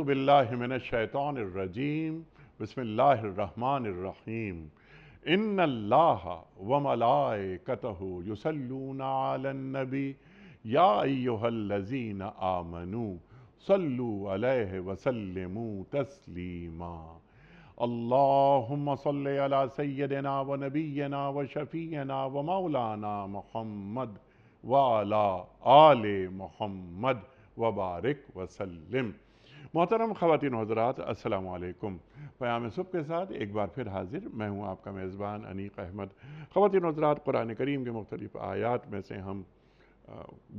باللہ من الشیطان الرجیم بسم اللہ الرحمن الرحیم ان اللہ وملائکتہ یصلون علی النبی یا ایہا الذین آمنوا صلوا علیہ وسلموا تسلیما اللہم صلی علی سیدنا و نبینا و شفیعنا و مولانا محمد وعلی آل محمد وبارک وسلم۔ محترم خواتین و حضرات، السلام علیکم۔ پیام صبح کے ساتھ ایک بار پھر حاضر میں ہوں آپ کا میزبان انیق احمد۔ خواتین و حضرات، قرآن کریم کے مختلف آیات میں سے ہم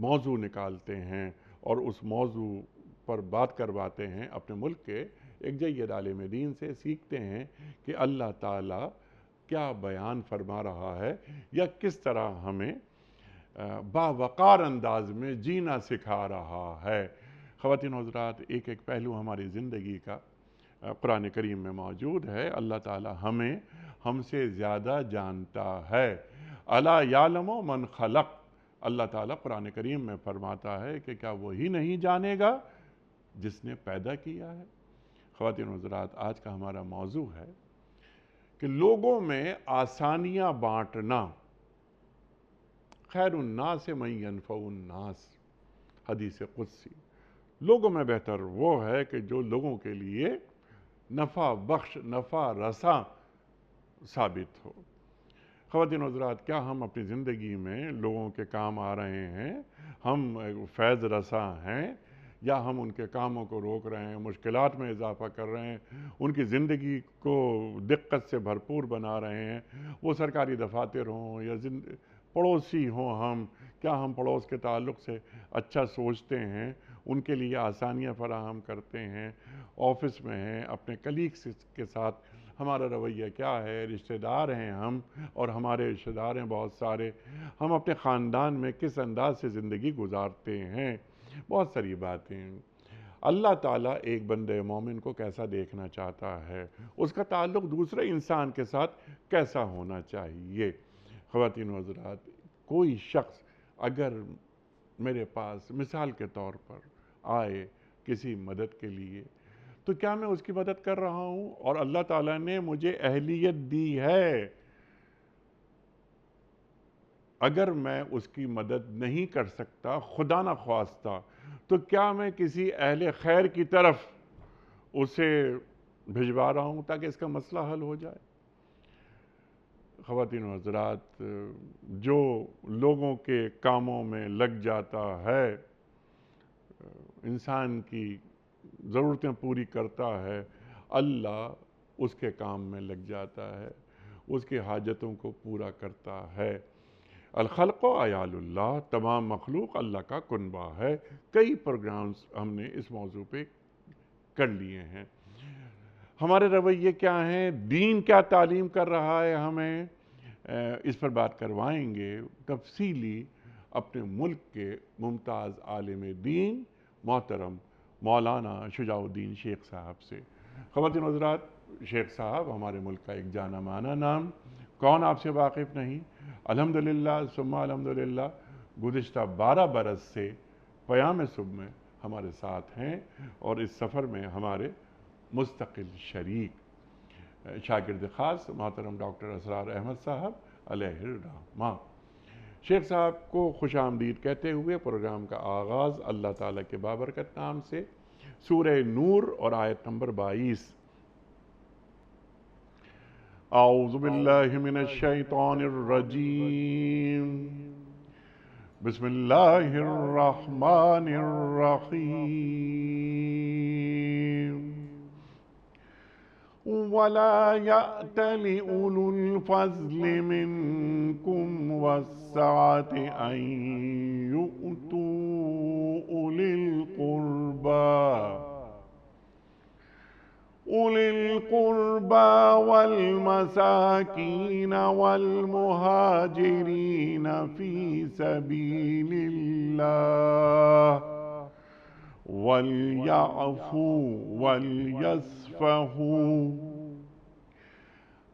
موضوع نکالتے ہیں اور اس موضوع پر بات کرواتے ہیں اپنے ملک کے ایک جید عالم دین سے، سیکھتے ہیں کہ اللہ تعالیٰ کیا بیان فرما رہا ہے یا کس طرح ہمیں باوقار انداز میں جینا سکھا رہا ہے۔ خواتین و حضرات، ایک ایک پہلو ہماری زندگی کا قرآن کریم میں موجود ہے۔ اللہ تعالیٰ ہم سے زیادہ جانتا ہے۔ الا یعلم من خلق، اللہ تعالیٰ قرآن کریم میں فرماتا ہے کہ کیا وہی نہیں جانے گا جس نے پیدا کیا ہے۔ خواتین و حضرات، آج کا ہمارا موضوع ہے کہ لوگوں میں آسانیاں بانٹنا، خیر الناس من ینفع الناس، حدیث قدسی۔ لوگوں میں بہتر وہ ہے کہ جو لوگوں کے لیے نفع بخش، نفع رساں ثابت ہو۔ خواتین و حضرات، کیا ہم اپنی زندگی میں لوگوں کے کام آ رہے ہیں؟ ہم فیض رساں ہیں یا ہم ان کے کاموں کو روک رہے ہیں، مشکلات میں اضافہ کر رہے ہیں، ان کی زندگی کو دقت سے بھرپور بنا رہے ہیں؟ وہ سرکاری دفاتر ہوں یا پڑوسی ہوں، کیا ہم پڑوس کے تعلق سے اچھا سوچتے ہیں، ان کے لیے آسانیاں فراہم کرتے ہیں؟ آفس میں ہیں، اپنے کلیگس کے ساتھ ہمارا رویہ کیا ہے؟ رشتہ دار ہیں ہم اور ہمارے رشتہ دار ہیں بہت سارے، ہم اپنے خاندان میں کس انداز سے زندگی گزارتے ہیں؟ بہت ساری باتیں۔ اللہ تعالیٰ ایک بندے مومن کو کیسا دیکھنا چاہتا ہے، اس کا تعلق دوسرے انسان کے ساتھ کیسا ہونا چاہیے؟ خواتین و حضرات، کوئی شخص اگر میرے پاس مثال کے طور پر آئے کسی مدد کے لیے، تو کیا میں اس کی مدد کر رہا ہوں؟ اور اللہ تعالیٰ نے مجھے اہلیت دی ہے، اگر میں اس کی مدد نہیں کر سکتا خدا نہ خواستہ، تو کیا میں کسی اہل خیر کی طرف اسے بھجوا رہا ہوں تاکہ اس کا مسئلہ حل ہو جائے؟ خواتین و حضرات، جو لوگوں کے کاموں میں لگ جاتا ہے، انسان کی ضرورتیں پوری کرتا ہے، اللہ اس کے کام میں لگ جاتا ہے، اس کی حاجتوں کو پورا کرتا ہے۔ الخلق و عیال اللہ، تمام مخلوق اللہ کا کنبہ ہے۔ کئی پروگرامز ہم نے اس موضوع پہ کر لیے ہیں۔ ہمارے رویے کیا ہیں؟ دین کیا تعلیم کر رہا ہے ہمیں؟ اس پر بات کروائیں گے تفصیلی اپنے ملک کے ممتاز عالم دین محترم مولانا شجاع الدین شیخ صاحب سے۔ خواتین و حضرات، شیخ صاحب ہمارے ملک کا ایک جانا مانا نام، کون آپ سے واقف نہیں؟ الحمدللہ ثم الحمدللہ، گزشتہ 12 برس سے پیام صبح میں ہمارے ساتھ ہیں اور اس سفر میں ہمارے مستقل شریک شاگرد خاص محترم ڈاکٹر اسرار احمد صاحب علیہ الرحمہ۔ شیخ صاحب کو خوش آمدید کہتے ہوئے پروگرام کا آغاز اللہ تعالیٰ کے بابرکت نام سے، سورہ نور اور آیت نمبر 22۔ اعوذ باللہ من الشیطان الرجیم، بسم اللہ الرحمن الرحیم۔ وَلَا يَأْتَلِ أُولُو الْفَضْلِ مِنْكُمْ وَالسَّعَةِ أَنْ يُؤْتُوا أُولِي الْقُرْبَى وَالْمَسَاكِينَ وَالْمُهَاجِرِينَ فِي سَبِيلِ اللَّهِ وَلْيَعْفُوا وَلْيَصْفَحُوا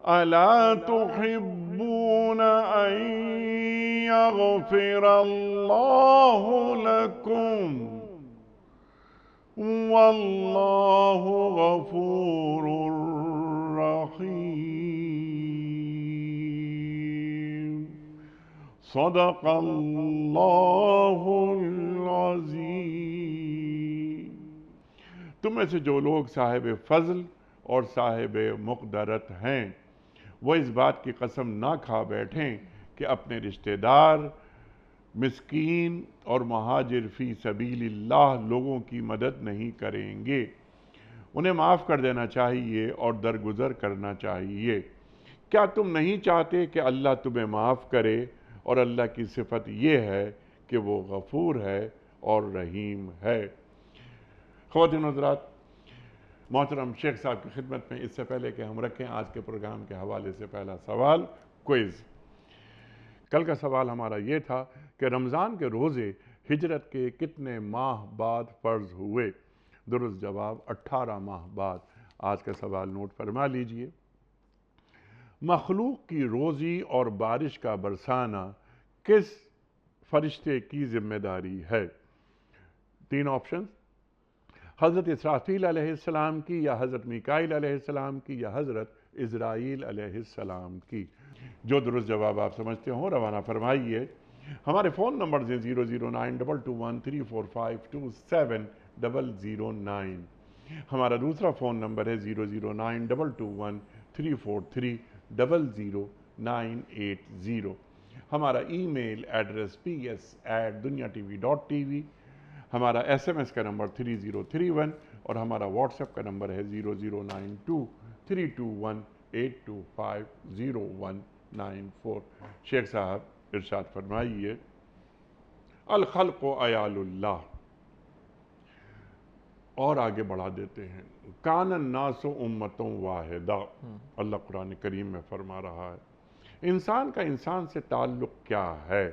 أَلَا تُحِبُّونَ أَن يَغْفِرَ اللَّهُ لَكُمْ واللہ غفور رحیم صدق اللہ العظیم۔ تم میں سے جو لوگ صاحب فضل اور صاحب مقدرت ہیں وہ اس بات کی قسم نہ کھا بیٹھیں کہ اپنے رشتہ دار، مسکین اور مہاجر فی سبیل اللہ لوگوں کی مدد نہیں کریں گے۔ انہیں معاف کر دینا چاہیے اور درگزر کرنا چاہیے۔ کیا تم نہیں چاہتے کہ اللہ تمہیں معاف کرے؟ اور اللہ کی صفت یہ ہے کہ وہ غفور ہے اور رحیم ہے۔ خواتین و حضرات، محترم شیخ صاحب کی خدمت میں اس سے پہلے کہ ہم رکھیں آج کے پروگرام کے حوالے سے پہلا سوال، کوئز۔ کل کا سوال ہمارا یہ تھا کہ رمضان کے روزے ہجرت کے کتنے ماہ بعد فرض ہوئے؟ درست جواب 18 ماہ بعد۔ آج کا سوال نوٹ فرما لیجئے۔ مخلوق کی روزی اور بارش کا برسانا کس فرشتے کی ذمہ داری ہے؟ 3 آپشن، حضرت اسرافیل علیہ السلام کی، یا حضرت میکائیل علیہ السلام کی، یا حضرت عزرائیل علیہ السلام کی۔ جو درست جواب آپ سمجھتے ہوں روانہ فرمائیے۔ ہمارے فون نمبرز ہیں 0092213452709۔ ہمارا دوسرا فون نمبر ہے 0092213400980۔ ہمارا ای میل ایڈریس ps@duniatv.tv۔ ہمارا SMS کا نمبر 3031 اور ہمارا واٹس ایپ کا نمبر ہے 0092321825019 شیخ صاحب ارشاد فرمائیے۔ الخلق عیال اللہ، اور آگے بڑھا دیتے ہیں، کان الناس امتوں واحدہ، اللہ قرآن کریم میں فرما رہا ہے۔ انسان کا انسان سے تعلق کیا ہے؟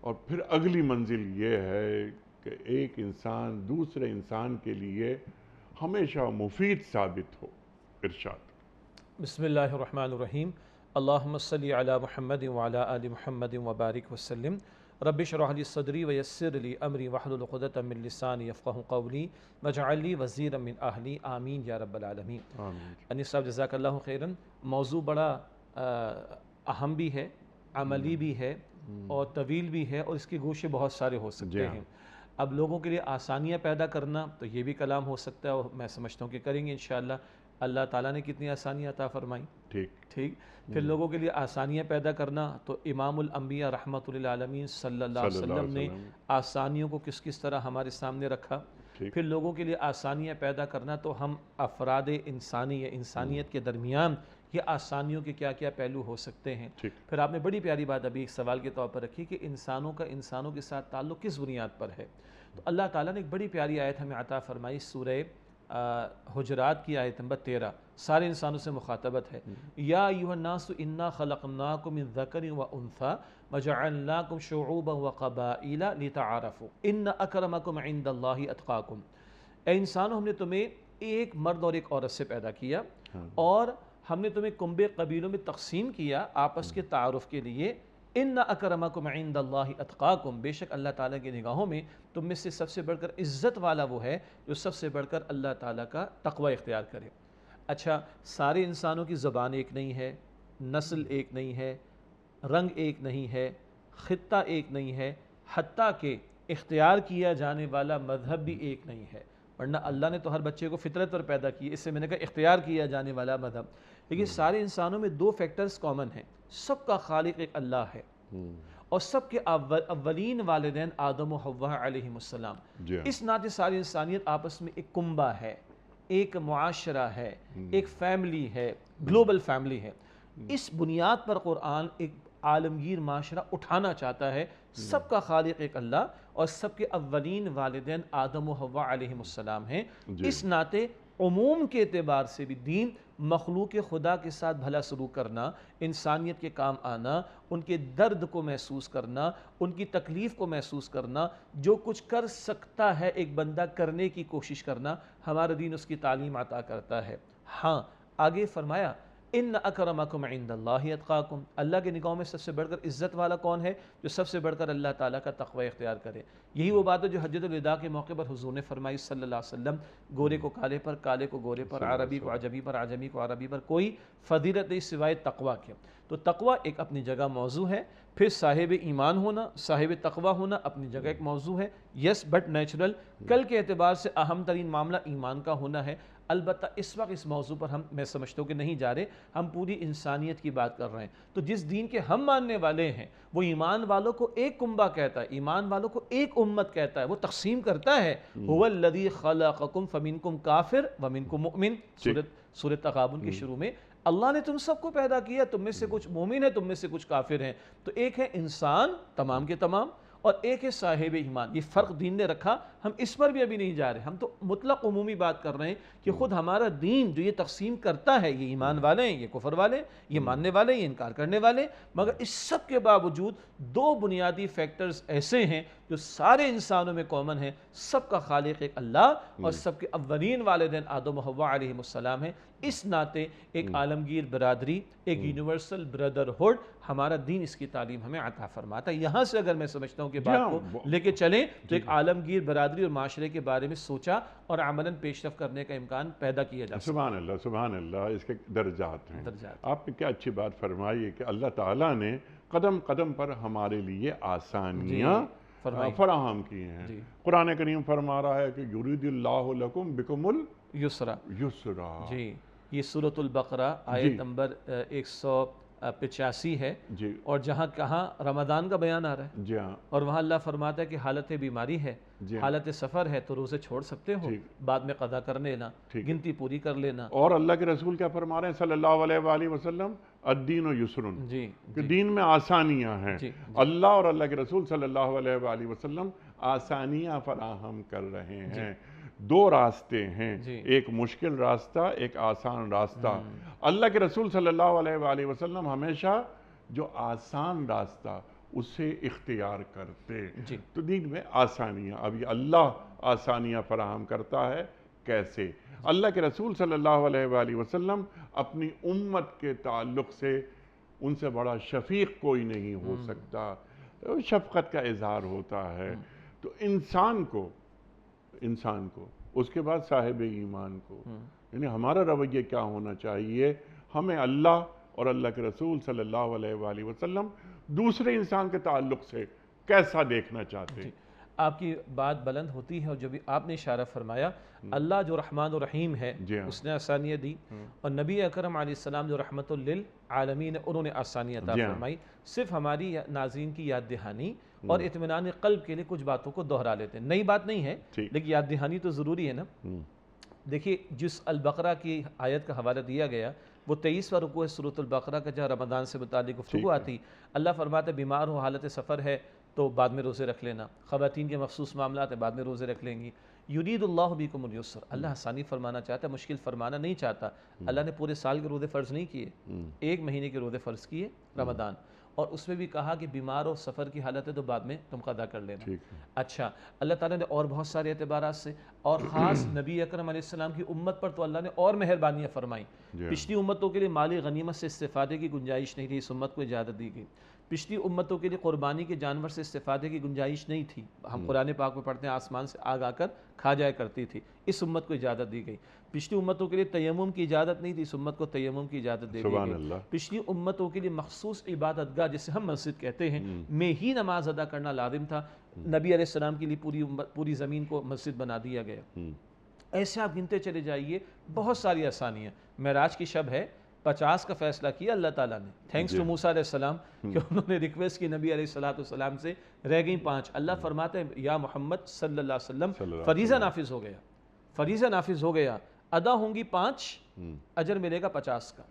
اور پھر اگلی منزل یہ ہے کہ ایک انسان دوسرے انسان کے لیے ہمیشہ مفید ثابت ہو۔ ارشاد۔ بسم اللہ الرحمن الرحیم، اللہم صلی علی محمد وعلی آل محمد وبارک وسلم۔ رب اشرح لی صدری ویسر لی امری واحلل عقدۃ من لسانی یفقہوا قولی واجعل لی وزیرا من اہلی، آمین یا رب العالمین۔ انیس صاحب جزاک اللہ خیراً۔ موضوع بڑا اہم بھی ہے، عملی بھی ہے اور طویل بھی ہے، اور اس کے گوشے بہت سارے ہو سکتے ہیں۔ اب لوگوں کے لیے آسانیاں پیدا کرنا تو یہ بھی کلام ہو سکتا ہے، اور میں سمجھتا ہوں کہ کریں گے انشاءاللہ۔ اللہ تعالیٰ نے کتنی آسانیاں عطا فرمائیں، ٹھیک۔ پھر لوگوں کے لیے آسانیاں پیدا کرنا تو امام الانبیاء رحمۃ للعالمین صلی اللہ علیہ وسلم نے آسانیوں کو کس کس طرح ہمارے سامنے رکھا۔ پھر لوگوں کے لیے آسانیاں پیدا کرنا تو ہم افراد انسانی یا انسانیت کے درمیان یہ آسانیوں کے کیا کیا پہلو ہو سکتے ہیں۔ پھر آپ نے بڑی پیاری بات ابھی ایک سوال کے طور پر رکھی کہ انسانوں کا انسانوں کے ساتھ تعلق کس بنیاد پر ہے۔ تو اللہ تعالیٰ نے ایک بڑی پیاری آیت ہمیں عطا فرمائی، سورہ حجرات کی آیت نمبر 13، سارے انسانوں سے مخاطبت ہے۔ یا ایھا الناس انا خلقناکم من ذکر و انثی وجعلناکم شعوبا وقبائل لتعارفوا ان اکرمکم عند اللہ اتقاکم۔ اے انسانوں، ہم نے تمہیں ایک مرد اور ایک عورت سے پیدا کیا، اور ہم نے تمہیں کنبے قبیلوں میں تقسیم کیا آپس کے تعارف کے لیے۔ ان اکرمکم عند اللہ اتقاکم، بے شک اللہ تعالیٰ کی نگاہوں میں تم میں سے سب سے بڑھ کر عزت والا وہ ہے جو سب سے بڑھ کر اللہ تعالیٰ کا تقوی اختیار کرے۔ اچھا، سارے انسانوں کی زبان ایک نہیں ہے، نسل ایک نہیں ہے، رنگ ایک نہیں ہے، خطہ ایک نہیں ہے، حتیٰ کہ اختیار کیا جانے والا مذہب بھی ایک نہیں ہے، ورنہ اللہ نے تو ہر بچے کو فطرت پر پیدا کی، اس سے میں نے کہا اختیار کیا جانے والا مذہب۔ لیکن سارے انسانوں میں 2 فیکٹرز کامن ہیں، سب کا خالق ایک اللہ ہے، اور سب کے اولین والدین آدم و حوا علیہ السلام۔ اس ناطے ساری انسانیت آپس میں ایک کنبہ ہے، ایک معاشرہ ہے، ایک فیملی ہے، گلوبل فیملی ہے۔ اس بنیاد پر قرآن ایک عالمگیر معاشرہ اٹھانا چاہتا ہے۔ سب کا خالق ایک اللہ، اور سب کے اولین والدین آدم و حوا علیہ السلام ہیں۔ اس ناطے عموم کے اعتبار سے بھی دین مخلوق خدا کے ساتھ بھلا سلوک کرنا، انسانیت کے کام آنا، ان کے درد کو محسوس کرنا، ان کی تکلیف کو محسوس کرنا، جو کچھ کر سکتا ہے ایک بندہ کرنے کی کوشش کرنا، ہمارا دین اس کی تعلیم عطا کرتا ہے۔ ہاں، آگے فرمایا ان اکرمکم عند اللہ اتقاکم، اللہ کے نگاہوں میں سب سے بڑھ کر عزت والا کون ہے؟ جو سب سے بڑھ کر اللہ تعالیٰ کا تقوی اختیار کرے۔ یہی وہ بات ہے جو حجۃ الوداع کے موقع پر حضور نے فرمائی صلی اللہ علیہ وسلم، گورے کو کالے پر، کالے کو گورے پر، عربی کو عجمی پر، عجمی کو عربی پر، کوئی فضیلت نہیں سوائے تقوی کے۔ تو تقوی ایک اپنی جگہ موضوع ہے، پھر صاحب ایمان ہونا، صاحب تقوی ہونا اپنی جگہ ایک موضوع ہے، یس بٹ نیچرل۔ کل کے اعتبار سے اہم ترین معاملہ ایمان کا ہونا ہے، البتہ اس وقت اس موضوع پر میں سمجھتا ہوں کہ نہیں جا رہے، ہم پوری انسانیت کی بات کر رہے ہیں۔ تو جس دین کے ہم ماننے والے ہیں وہ ایمان والوں کو ایک کنبہ کہتا ہے، ایمان والوں کو ایک امت کہتا ہے، وہ تقسیم کرتا ہے۔ هو الذی خلقکم فمنکم کافر ومنکم مؤمن، سورۃ تغابن کے شروع میں اللہ نے تم سب کو پیدا کیا، تم میں سے کچھ مومن ہیں، تم میں سے کچھ کافر ہیں۔ تو ایک ہے انسان تمام کے تمام، اور ایک ہے صاحب ایمان۔ یہ فرق دین نے رکھا، ہم اس پر بھی ابھی نہیں جا رہے، ہم تو مطلق عمومی بات کر رہے ہیں کہ خود ہمارا دین جو یہ تقسیم کرتا ہے، یہ ایمان والے ہیں، یہ کفر والے، یہ ماننے والے، یہ انکار کرنے والے، مگر اس سب کے باوجود دو بنیادی فیکٹرز ایسے ہیں جو سارے انسانوں میں کامن ہیں، سب کا خالق ایک اللہ اور سب کے اولین والدین آدم و حوا علیہم السلام ہیں۔ اس ناطے ایک عالمگیر برادری، ایک یونیورسل بردرہڈ ہمارا دین اس کی تعلیم ہمیں عطا فرماتا ہے۔ یہاں سے اگر میں سمجھتا ہوں کہ بات کو لے کے چلیں تو ایک عالمگیر برادری اور معاشرے کے بارے میں سوچا اور عملاً پیش رفت کرنے کا امکان پیدا کیا جا سکتا ہے۔ سبحان اللہ، سبحان اللہ، اس کے درجات ہیں۔ آپ نے کیا اچھی بات فرمائی ہے کہ اللہ تعالیٰ نے قدم قدم پر ہمارے لیے آسانیاں فراہم کی ہیں۔ قرآن کریم فرما رہا ہے کہ یرید اللہ لکم بکم یسرا، جی یہ سورۃ البقرہ آیت نمبر 185 ہے، اور جہاں کہاں رمضان کا بیان آ رہا ہے، جی ہاں، اور وہاں اللہ فرماتا ہے کہ حالت بیماری ہے، حالت سفر ہے تو روزے چھوڑ سکتے ہو، بعد میں قضا کر لینا، گنتی پوری کر لینا۔ اور اللہ کے رسول کیا فرما رہے ہیں صلی اللہ علیہ وآلہ وسلم؟ الدین یسرن، کہ دین میں آسانیاں ہیں۔ اللہ اور اللہ کے رسول صلی اللہ علیہ وآلہ وسلم آسانیاں فراہم کر رہے ہیں۔ دو راستے ہیں، ایک مشکل راستہ، ایک آسان راستہ۔ اللہ کے رسول صلی اللہ علیہ وآلہ وسلم ہمیشہ جو آسان راستہ اسے اختیار کرتے۔ تو دین میں آسانیاں، ابھی اللہ آسانیاں فراہم کرتا ہے، کیسے؟ اللہ کے رسول صلی اللہ علیہ وآلہ وسلم اپنی امت کے تعلق سے ان سے بڑا شفیق کوئی نہیں ہو سکتا، شفقت کا اظہار ہوتا ہے۔ تو انسان کو اس کے بعد صاحب ایمان کو، یعنی ہمارا رویہ کیا ہونا چاہیے؟ ہمیں اللہ اور اللہ کے رسول صلی اللہ علیہ وآلہ وسلم دوسرے انسان کے تعلق سے کیسا دیکھنا چاہتے ہیں؟ آپ کی بات بلند ہوتی ہے، اور جو بھی آپ نے اشارہ فرمایا، اللہ جو رحمان و رحیم ہے اس نے آسانیاں دی، اور نبی اکرم علیہ السلام جو رحمت للعالمین انہوں نے آسانیاں عطا فرمائی۔ صرف ہماری ناظرین کی یاد دہانی اور اطمینان قلب کے لیے کچھ باتوں کو دہرا لیتے ہیں، نئی بات نہیں ہے لیکن یاد دہانی تو ضروری ہے نا۔ دیکھیے جس البقرہ کی آیت کا حوالہ دیا گیا وہ 23واں رکوع ہے سورۃ البقرہ کا، جہاں رمضان سے متعلق گفتگو آتی، اللہ فرماتا ہے بیمار ہو، حالت سفر ہے تو بعد میں روزے رکھ لینا، خواتین کے مخصوص معاملات ہیں بعد میں روزے رکھ لیں گی۔ یرید اللہ بکم الیسر، اللہ آسانی فرمانا چاہتا ہے، مشکل فرمانا نہیں چاہتا۔ اللہ نے پورے سال کے روزے فرض نہیں کیے، ایک مہینے کے روزے فرض کیے رمضان، اور اس میں بھی کہا کہ بیمار ہو، سفر کی حالت ہے تو بعد میں تم قضا کر لینا۔ اچھا، اللہ تعالیٰ نے اور بہت سارے اعتبارات سے، اور خاص نبی اکرم علیہ السلام کی امت پر تو اللہ نے اور مہربانیاں فرمائیں۔ پچھلی امتوں کے لیے مالی غنیمت سے استفادے کی گنجائش نہیں تھی، اس امت کو اجازت دی گئی۔ پچھلی امتوں کے لیے قربانی کے جانور سے استفادے کی گنجائش نہیں تھی، ہم قرآن پاک میں پڑھتے ہیں آسمان سے آگ آ کر کھا جایا کرتی تھی، اس امت کو اجازت دی گئی۔ پچھلی امتوں کے لیے تیمم کی اجازت نہیں تھی، اس امت کو تیمم کی اجازت دے دی گئی۔ پچھلی امتوں کے لیے مخصوص عبادت گاہ جسے ہم مسجد کہتے ہیں میں ہی نماز ادا کرنا لازم تھا، نبی علیہ السلام کے لیے پوری زمین کو مسجد بنا دیا گیا۔ ایسے آپ گنتے چلے جائیے، بہت ساری آسانیاں۔ معراج کی شب ہے، 50 کا فیصلہ کیا اللہ تعالیٰ نے، تھینکس ٹو موسیٰ علیہ السلام کہ انہوں نے ریکویسٹ کی نبی علیہ السلام سے، رہ گئیں 5۔ اللہ فرماتا ہے یا محمد صلی اللہ علیہ وسلم فریضہ نافذ ہو گیا، فریضہ نافذ ہو گیا، ادا ہوں گی 5، اجر ملے گا 50 کا۔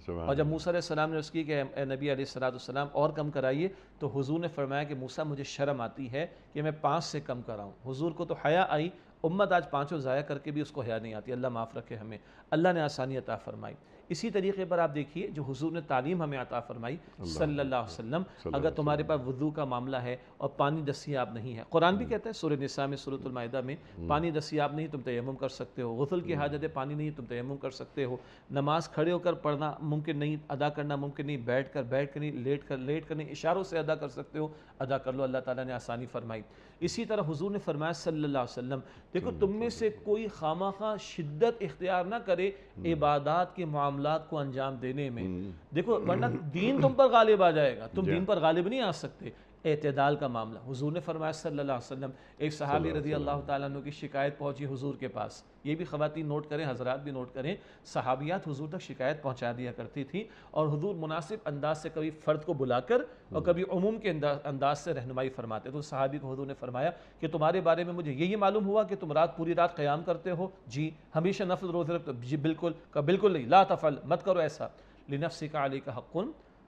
اور جب موسیٰ علیہ السلام نے اس کی کہ اے نبی علیہ السلام اور کم کرائیے، تو حضور نے فرمایا کہ موسیٰ مجھے شرم آتی ہے کہ میں 5 سے کم کراؤں۔ حضور کو تو حیا آئی، امت آج 5 ضائع کر کے بھی اس کو حیا نہیں آتی، اللہ معاف رکھے ہمیں۔ اللہ نے آسانی عطا فرمائی۔ اسی طریقے پر آپ دیکھیے جو حضور نے تعلیم ہمیں عطا فرمائی صلی اللہ علیہ وسلم، اگر تمہارے پاس وضو کا معاملہ ہے اور پانی دستیاب نہیں ہے، قرآن بھی کہتا ہے سورہ نساء میں، سورۃ المائدہ میں، پانی دستیاب نہیں تم تیمم کر سکتے ہو، غسل کی حاجت ہے پانی نہیں تم تیمم کر سکتے ہو، نماز کھڑے ہو کر پڑھنا ممکن نہیں، ادا کرنا ممکن نہیں، بیٹھ کر نہیں، لیٹ کر نہیں، اشاروں سے ادا کر سکتے ہو، ادا کر لو، اللہ تعالیٰ نے آسانی فرمائی۔ اسی طرح حضور نے فرمایا صلی اللہ علیہ وسلم، دیکھو تم میں سے کوئی خامخواہ شدت اختیار نہ کرے عبادات کے معاملات کو انجام دینے میں، دیکھو ورنہ دین تم پر غالب آ جائے گا، تم دین پر غالب نہیں آ سکتے۔ اعتدال کا معاملہ، حضور نے فرمایا صلی اللہ علیہ وسلم، ایک صحابی رضی اللہ تعالیٰ عنہ کی شکایت پہنچی حضور کے پاس، یہ بھی خواتین نوٹ کریں، حضرات بھی نوٹ کریں، صحابیات حضور تک شکایت پہنچا دیا کرتی تھی، اور حضور مناسب انداز سے کبھی فرد کو بلا کر اور کبھی عموم کے انداز سے رہنمائی فرماتے، تو صحابی کو حضور نے فرمایا کہ تمہارے بارے میں مجھے یہی معلوم ہوا کہ تم پوری رات قیام کرتے ہو، جی ہمیشہ نفل روزے رکھتے ہو، جی بالکل، بالکل نہیں، لا تفعل، مت کرو ایسا، لنفسک علیک حق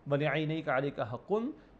ولعینیک علیک حق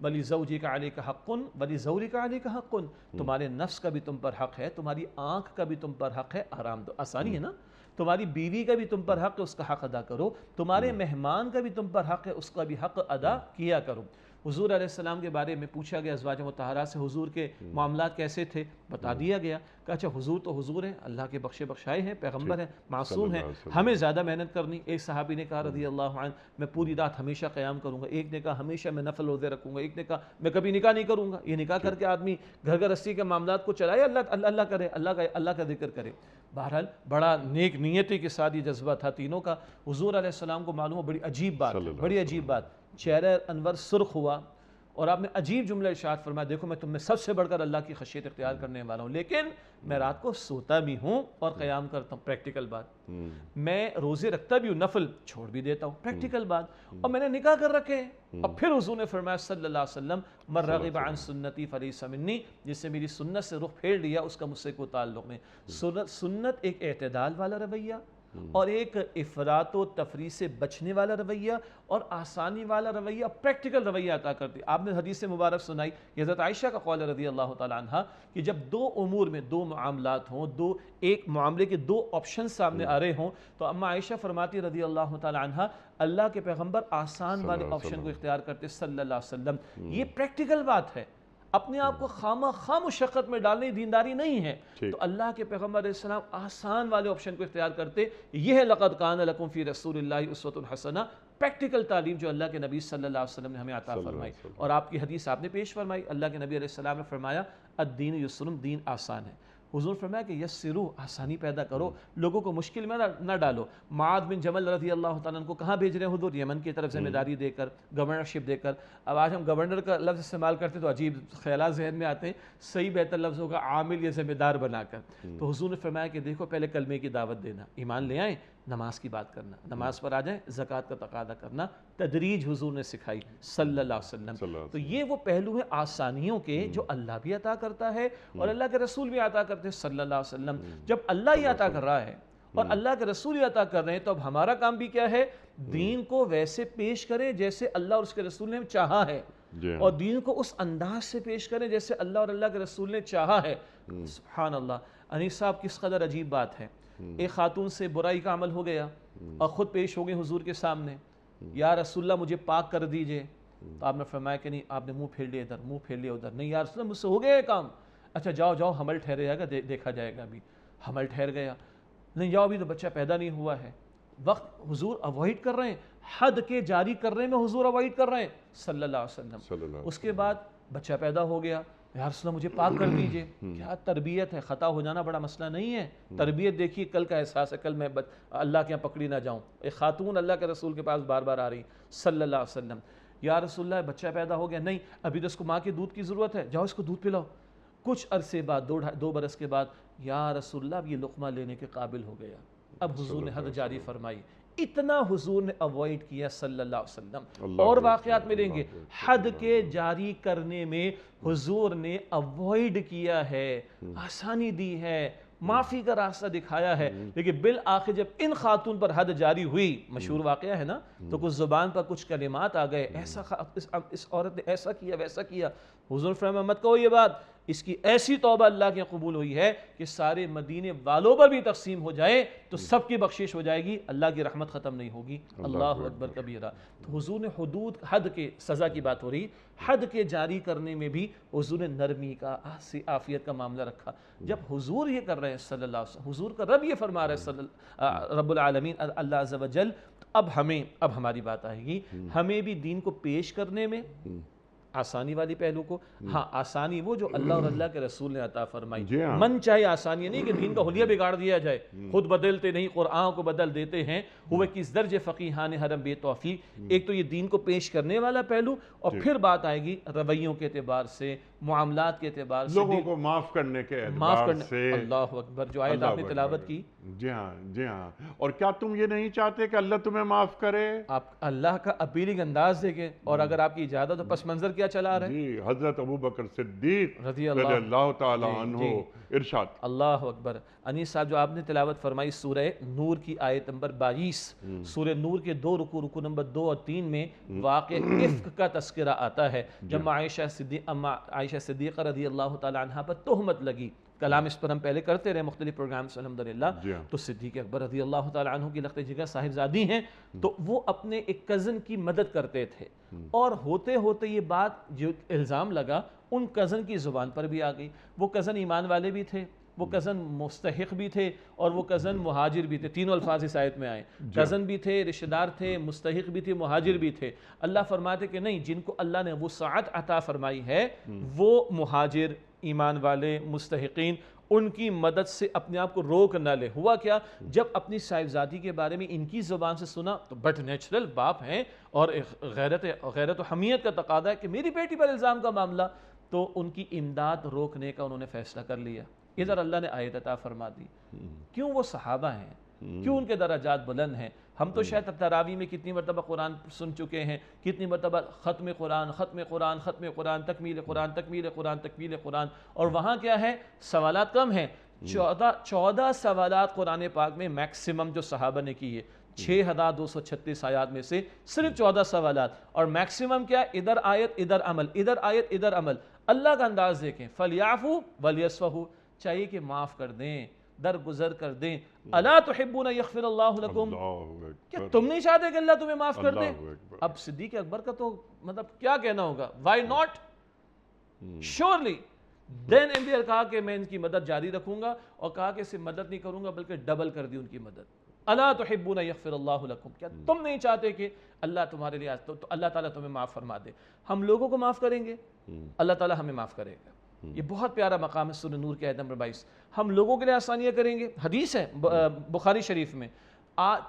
ولزوجک علیک حق ولزوجک علیک حق، تمہارے نفس کا بھی تم پر حق ہے، تمہاری آنکھ کا بھی تم پر حق ہے، آرام دو، آسانی ہے نا، تمہاری بیوی کا بھی تم پر حق ہے، اس کا حق ادا کرو، تمہارے مہمان کا بھی تم پر حق ہے، اس کا بھی حق ادا کیا کرو۔ حضور علیہ السلام کے بارے میں پوچھا گیا ازواج مطہرات سے حضور کے معاملات کیسے تھے، بتا دیا گیا کہ اچھا حضور تو حضور ہیں، اللہ کے بخشے بخشائے ہیں، پیغمبر ہیں، معصوم ہیں، ہمیں زیادہ محنت کرنی۔ ایک صحابی نے کہا رضی اللہ عنہ میں پوری رات ہمیشہ قیام کروں گا، ایک نے کہا ہمیشہ میں نفل روزے رکھوں گا، ایک نے کہا میں کبھی نکاح نہیں کروں گا۔ یہ نکاح کر کے آدمی گھر گھرستی کے معاملات کو چلائے، اللہ کرے، اللہ کا ذکر کرے۔ بہرحال بڑا نیک نیتی کے ساتھ یہ جذبہ تھا تینوں کا۔ حضور علیہ السلام کو معلوم ہو، بڑی عجیب بات، چہرہ انور سرخ ہوا اور آپ نے عجیب جملہ ارشاد فرمایا، دیکھو میں تم میں سب سے بڑھ کر اللہ کی خشیت اختیار کرنے والا ہوں، لیکن میں رات کو سوتا بھی ہوں اور قیام کرتا ہوں، پریکٹیکل بات، میں روزے رکھتا بھی ہوں، نفل چھوڑ بھی دیتا ہوں، پریکٹیکل بات، اور میں نے نکاح کر رکھے۔ اور پھر حضور نے فرمایا صلی اللہ علیہ وسلم، من رغب عن سنتی فلیس منی، جس سے میری سنت سے رخ پھیر لیا اس کا مجھ سے کوئی تعلق نہیں۔ سنت ایک اعتدال والا رویہ اور ایک افراط و تفریط سے بچنے والا رویہ اور آسانی والا رویہ، پریکٹیکل رویہ عطا کرتی۔ آپ نے حدیث مبارک سنائی، حضرت عائشہ کا قول رضی اللہ تعالیٰ عنہ کہ جب دو امور میں دو معاملات ہوں، ایک معاملے کے دو آپشن سامنے آ رہے ہوں، تو اما عائشہ فرماتی رضی اللہ تعالیٰ عنہ اللہ کے پیغمبر آسان والے آپشن کو اختیار کرتے صلی اللہ علیہ وسلم۔ یہ پریکٹیکل بات ہے، اپنے آپ کو خواہ مشقت میں ڈالنے دینداری نہیں ہے، تو اللہ کے پیغمبر علیہ السلام آسان والے آپشن کو اختیار کرتے۔ یہ ہے لقد کان لکم فی رسول اللہ اسوۃ حسنہ، پریکٹیکل تعلیم جو اللہ کے نبی صلی اللہ علیہ وسلم نے ہمیں عطا فرمائی، اور آپ کی حدیث آپ نے پیش فرمائی، اللہ کے نبی علیہ السلام نے فرمایا الدین یسر، دین آسان ہے۔ حضور فرمایا کہ یسرو، آسانی پیدا کرو، لوگوں کو مشکل میں نہ ڈالو۔ معاذ بن جبل رضی اللہ تعالیٰ عنہ کو کہاں بھیج رہے ہیں حضور؟ یمن کی طرف ذمہ داری دے کر، گورنرشپ دے کر۔ اب آج ہم گورنر کا لفظ استعمال کرتے تو عجیب خیالات ذہن میں آتے ہیں، صحیح بہتر لفظ ہوگا عامل یا ذمہ دار بنا کر۔ تو حضور نے فرمایا کہ دیکھو پہلے کلمے کی دعوت دینا، ایمان لے آئیں، نماز کی بات کرنا، نماز پر آ جائیں، زکوٰۃ کا تقاضا کرنا، تدریج حضور نے سکھائی صلی اللہ علیہ وسلم۔ تو یہ وہ پہلو ہیں آسانیوں کے جو اللہ بھی عطا کرتا ہے اور اللہ کے رسول بھی عطا کرتے ہیں صلی اللہ علیہ وسلم۔ جب اللہ ہی عطا کر رہا ہے اور اللہ کے رسول ہی عطا کر رہے ہیں، تو اب ہمارا کام بھی کیا ہے؟ دین کو ویسے پیش کریں جیسے اللہ اور اس کے رسول نے چاہا ہے، اور دین کو اس انداز سے پیش کریں جیسے اللہ اور اللہ کے رسول نے چاہا ہے۔ سبحان اللہ، انیس صاحب کس قدر عجیب بات ہے، ایک خاتون سے برائی کا عمل ہو گیا اور خود پیش ہو گئے حضور کے سامنے، یا رسول اللہ مجھے پاک کر دیجئے، تو آپ نے فرمایا کہ نہیں، آپ نے منہ پھیر لیا ادھر، منہ پھیر لیا ادھر، نہیں یا رسول اللہ مجھ سے ہو گیا یہ کام، اچھا جاؤ حمل ٹھہر جائے گا، دیکھا جائے گا، ابھی حمل ٹھہر گیا، نہیں جاؤ ابھی تو بچہ پیدا نہیں ہوا ہے۔ وقت حضور اوائڈ کر رہے ہیں، حد کے جاری کرنے میں حضور اوائڈ کر رہے ہیں صلی اللہ علیہ وسلم۔ اس کے بعد بچہ پیدا ہو گیا، یا رسول اللہ مجھے پاک کر دیجئے۔ کیا تربیت ہے، خطا ہو جانا بڑا مسئلہ نہیں ہے، تربیت دیکھیے کل کا احساس ہے، کل میں اللہ کے یہاں پکڑی نہ جاؤں۔ ایک خاتون اللہ کے رسول کے پاس بار بار آ رہی صلی اللہ علیہ وسلم، یا رسول اللہ بچہ پیدا ہو گیا، نہیں ابھی تو اس کو ماں کے دودھ کی ضرورت ہے، جاؤ اس کو دودھ پلاؤ۔ کچھ عرصے بعد، 2 برس کے بعد، یا رسول اللہ اب یہ لقمہ لینے کے قابل ہو گیا، اب حضور نے حد جاری فرمائی۔ اتنا حضور نے اوائڈ کیا صلی اللہ علیہ وسلم۔ اور واقعات ملیں گے، حد کے جاری کرنے میں حضور نے اوائڈ کیا ہے، آسانی دی ہے، معافی کا راستہ دکھایا ہے، لیکن بالآخر جب ان خاتون پر حد جاری ہوئی، مشہور واقعہ ہے نا، تو کچھ زبان پر کچھ کلمات آ گئے، اس عورت نے ایسا کیا ویسا کیا، حضور فرمایا مت کہو یہ بات، اس کی ایسی توبہ اللہ کے قبول ہوئی ہے کہ سارے مدینے والوں پر بھی تقسیم ہو جائے تو سب کی بخشش ہو جائے گی، اللہ کی رحمت ختم نہیں ہوگی۔ اللہ اکبر کبیرہ۔ تو حضور نے حدود، حد کے سزا کی بات ہو رہی، حد کے جاری کرنے میں بھی حضور نے نرمی کا، عافیت کا معاملہ رکھا۔ جب حضور یہ کر رہے ہیں صلی اللہ علیہ وسلم، حضور کا رب یہ فرما رہے ہیں رب العالمین اللہ عز و جل، اب ہماری بات آئے گی، ہمیں بھی دین کو پیش کرنے میں آسانی والی پہلو کو، ہاں آسانی وہ جو اللہ اور اللہ کے رسول نے عطا فرمائی، من چاہے آسانی نہیں کہ دین کا حلیہ بگاڑ دیا جائے، خود بدلتے نہیں قرآن کو بدل دیتے ہیں، ہوئے کس درج فقیہان حرم بے توفیق۔ ایک تو یہ دین کو پیش کرنے والا پہلو، اور پھر بات آئے گی رویوں کے اعتبار سے، معاملات کے اعتبار سے، لوگوں کو معاف کرنے کے اعتبار سے۔ اللہ اکبر، جو آیت آپ نے تلاوت کی۔ جی ہاں جی ہاں، اور کیا تم یہ نہیں چاہتے کہ اللہ تمہیں معاف کرے؟ آپ اللہ کا اپیلنگ انداز دیکھیں، اور اگر آپ کی اجازت تو پس منظر کیا چلا رہے ہیں؟ جی حضرت ابوبکر صدیق رضی اللہ تعالی عنہ، ارشاد۔ اللہ اکبر۔ انیس صاحب جو آپ نے تلاوت فرمائی سورہ نور کی آیت نمبر 22، سورہ نور کے 2 رکوع نمبر 2 اور 3 میں واقع افک کا تذکرہ آتا ہے، جب عائشہ صدیقہ رضی اللہ تعالی عنہ پر تہمت لگی۔ کلام اس پر ہم پہلے کرتے رہے مختلف پروگرامز الحمدللہ۔ تو صدیق اکبر رضی اللہ تعالی عنہ کی لخت جگر صاحبزادی ہیں، تو وہ اپنے ایک کزن کی مدد کرتے تھے، اور ہوتے ہوتے یہ بات جو الزام لگا ان کزن کی زبان پر بھی آ گئی۔ وہ کزن ایمان والے بھی تھے، وہ کزن مستحق بھی تھے، اور وہ کزن مہاجر بھی تھے۔ تینوں الفاظ اس آیت میں آئے، کزن بھی تھے، رشتہ دار تھے، مستحق بھی تھے، مہاجر بھی تھے۔ اللہ فرماتے کہ نہیں، جن کو اللہ نے وسعت عطا فرمائی ہے وہ مہاجر، ایمان والے، مستحقین، ان کی مدد سے اپنے آپ کو روک نہ لے۔ ہوا کیا، جب اپنی صاحبزادی کے بارے میں ان کی زبان سے سنا تو بٹ نیچرل باپ ہیں، اور غیرت و حمیت کا تقاضا ہے کہ میری بیٹی پر الزام کا معاملہ، تو ان کی امداد روکنے کا انہوں نے فیصلہ کر لیا۔ ادھر اللہ نے آیت عطا فرما دی۔ کیوں؟ وہ صحابہ ہیں، کیوں ان کے درجات بلند ہیں۔ ہم تو شاید تراویح میں کتنی مرتبہ قرآن سن چکے ہیں، کتنی مرتبہ ختم قرآن ختم قرآن ختم قرآن، تکمیل قرآن تکمیل قرآن تکمیل قرآن، اور وہاں کیا ہے، سوالات کم ہیں۔ 14 سوالات قرآن پاک میں میکسیمم جو صحابہ نے کی ہے، 6236 آیات میں سے صرف 14 سوالات، اور میکسیمم کیا، ادھر آیت ادھر عمل، ادھر آیت ادھر عمل۔ اللہ کا انداز دیکھیں، فَلْيَعْفُوا وَلْيَصْفَحُوا، چاہیے کہ معاف کر دیں، درگزر کر دیں۔ اَلَا تُحِبُّونَ يَغْفِرَ اللَّهُ لَكُمْ، کیا تم نہیں چاہتے کہ اللہ تمہیں معاف کر دے؟ اب صدیق اکبر کا تو مطلب کیا کہنا ہوگا، وائی ناٹ، شورلی۔ دین انبیاء کہا کہ میں ان کی مدد جاری رکھوں گا، اور کہا کہ صرف مدد نہیں کروں گا بلکہ ڈبل کر دی ان کی مدد۔ اَلَا تُحِبُّونَ يَغْفِرَ اللَّهُ لَكُمْ، کیا تم نہیں چاہتے کہ اللہ تمہارے لیے تو اللہ تعالیٰ تمہیں معاف فرما دے؟ ہم لوگوں کو معاف کریں گے، اللہ تعالیٰ ہمیں معاف کرے گا۔ یہ بہت پیارا مقام ہے سورہ نور کے آیت نمبر 22۔ ہم لوگوں کے لیے آسانیاں کریں گے، حدیث ہے بخاری شریف میں،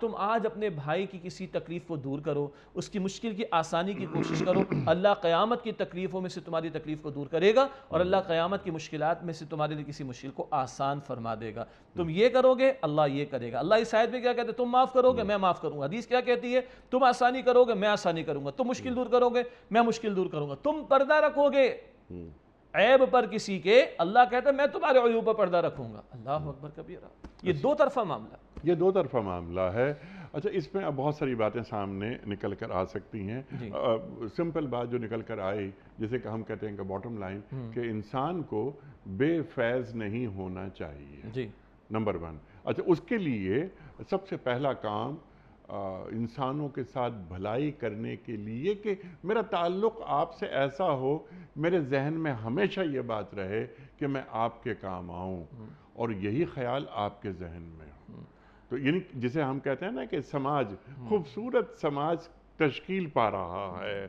تم آج اپنے بھائی کی کسی تکلیف کو دور کرو، اس کی مشکل کی آسانی کی کوشش کرو، اللہ قیامت کی تکلیفوں میں سے تمہاری تکلیف کو دور کرے گا، اور اللہ قیامت کی مشکلات میں سے تمہارے لیے کسی مشکل کو آسان فرما دے گا۔ تم یہ کرو گے، اللہ یہ کرے گا۔ اللہ اس آیت میں کیا کہتے ہیں، تم معاف کرو گے، میں معاف کروں گا۔ حدیث کیا کہتی ہے، تم آسانی کرو گے، میں آسانی کروں گا۔ تم مشکل دور کرو گے، میں مشکل دور کروں گا۔ تم پردہ رکھو گے عیب پر کسی کے، اللہ کہتا ہے میں تمہارے عیوب پر پردہ رکھوں گا۔ اللہ اکبر کبیرہ۔ یہ دو طرفہ معاملہ، یہ دو طرفہ معاملہ ہے۔ اچھا، اس میں اب بہت ساری باتیں سامنے نکل کر آ سکتی ہیں۔ سمپل بات جو نکل کر آئی، جسے کہ ہم کہتے ہیں کہ باٹم لائن، کہ انسان کو بے فیض نہیں ہونا چاہیے، نمبر 1۔ اچھا، اس کے لیے سب سے پہلا کام انسانوں کے ساتھ بھلائی کرنے کے لیے کہ میرا تعلق آپ سے ایسا ہو، میرے ذہن میں ہمیشہ یہ بات رہے کہ میں آپ کے کام آؤں، اور یہی خیال آپ کے ذہن میں ہو۔ تو یعنی جسے ہم کہتے ہیں نا کہ سماج، خوبصورت سماج تشکیل پا رہا ہے،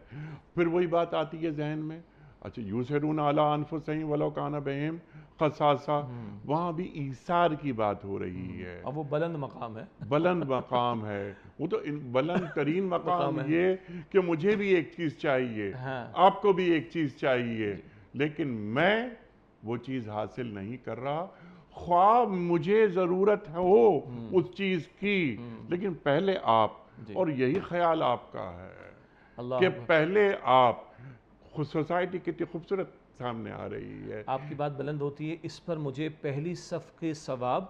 پھر وہی بات آتی ہے ذہن میں۔ اچھا، یُؤْثِرُونَ عَلَىٰ أَنفُسِهِمْ وَلَوْ كَانَ بِهِمْ خَصَاصَةٌ، وہاں بھی ایثار کی بات ہو رہی ہے۔ اب وہ بلند مقام ہے، بلند مقام ہے، وہ تو بلند ترین مقام یہ کہ مجھے بھی ایک چیز چاہیے، آپ کو بھی ایک چیز چاہیے، لیکن میں وہ چیز حاصل نہیں کر رہا، خواہ مجھے ضرورت ہو اس چیز کی، لیکن پہلے آپ، اور یہی خیال آپ کا ہے کہ پہلے آپ۔ سوسائٹی کتنی خوبصورت سامنے آ رہی ہے۔ آپ کی بات بلند ہوتی ہے، اس پر مجھے پہلی صف کے ثواب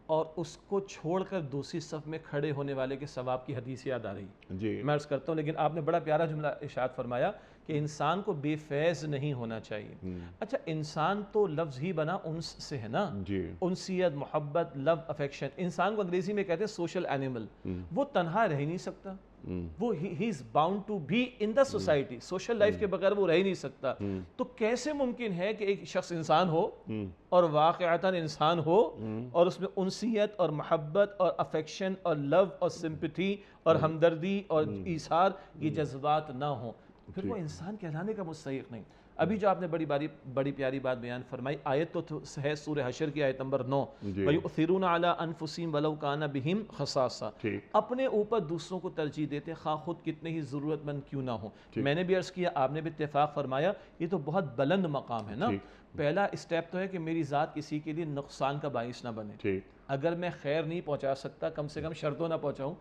اور اس کو چھوڑ کر دوسری صف میں کھڑے ہونے والے کے ثواب کی حدیث یاد آ رہی۔ میں عرض کرتا ہوں، لیکن آپ نے بڑا پیارا جملہ ارشاد فرمایا کہ انسان کو بے فیض نہیں ہونا چاہیے. اچھا انسان تو لفظ ہی بنا انس سے ہے نا, انسیت, محبت, لو, افیکشن. انسان کو انگریزی میں کہتے ہیں سوشل اینیمل. وہ تنہا رہ ہی نہیں سکتا, وہ he is bound to be in the society. Social life کے بغیر وہ رہ ہی نہیں سکتا. تو کیسے ممکن ہے کہ ایک شخص انسان ہو اور واقعتاً انسان ہو اور اس میں انسیت اور محبت اور افیکشن اور لو اور سمپتھی اور ہمدردی اور ایثار یہ جذبات نہ ہوں, پھر وہ انسان کہلانے کا مستحق نہیں. ابھی جو آپ نے بڑی پیاری بات بیان فرمائی, آیت تو ہے سورہ حشر کی آیت نمبر 9, وَيُؤْثِرُونَ عَلَىٰ أَنفُسِهِمْ وَلَوْ كَانَ بِهِمْ خَصَاصَةٌ. اپنے اوپر دوسروں کو ترجیح دیتے ہیں خواہ خود کتنے ہی ضرورت مند کیوں نہ ہوں. میں نے بھی عرض کیا, آپ نے بھی اتفاق فرمایا, یہ تو بہت بلند مقام ہے نا. پہلا اسٹیپ تو ہے کہ میری ذات کسی کے لیے نقصان کا باعث نہ بنے. اگر میں خیر نہیں پہنچا سکتا کم سے کم شر تو نہ پہنچاؤں,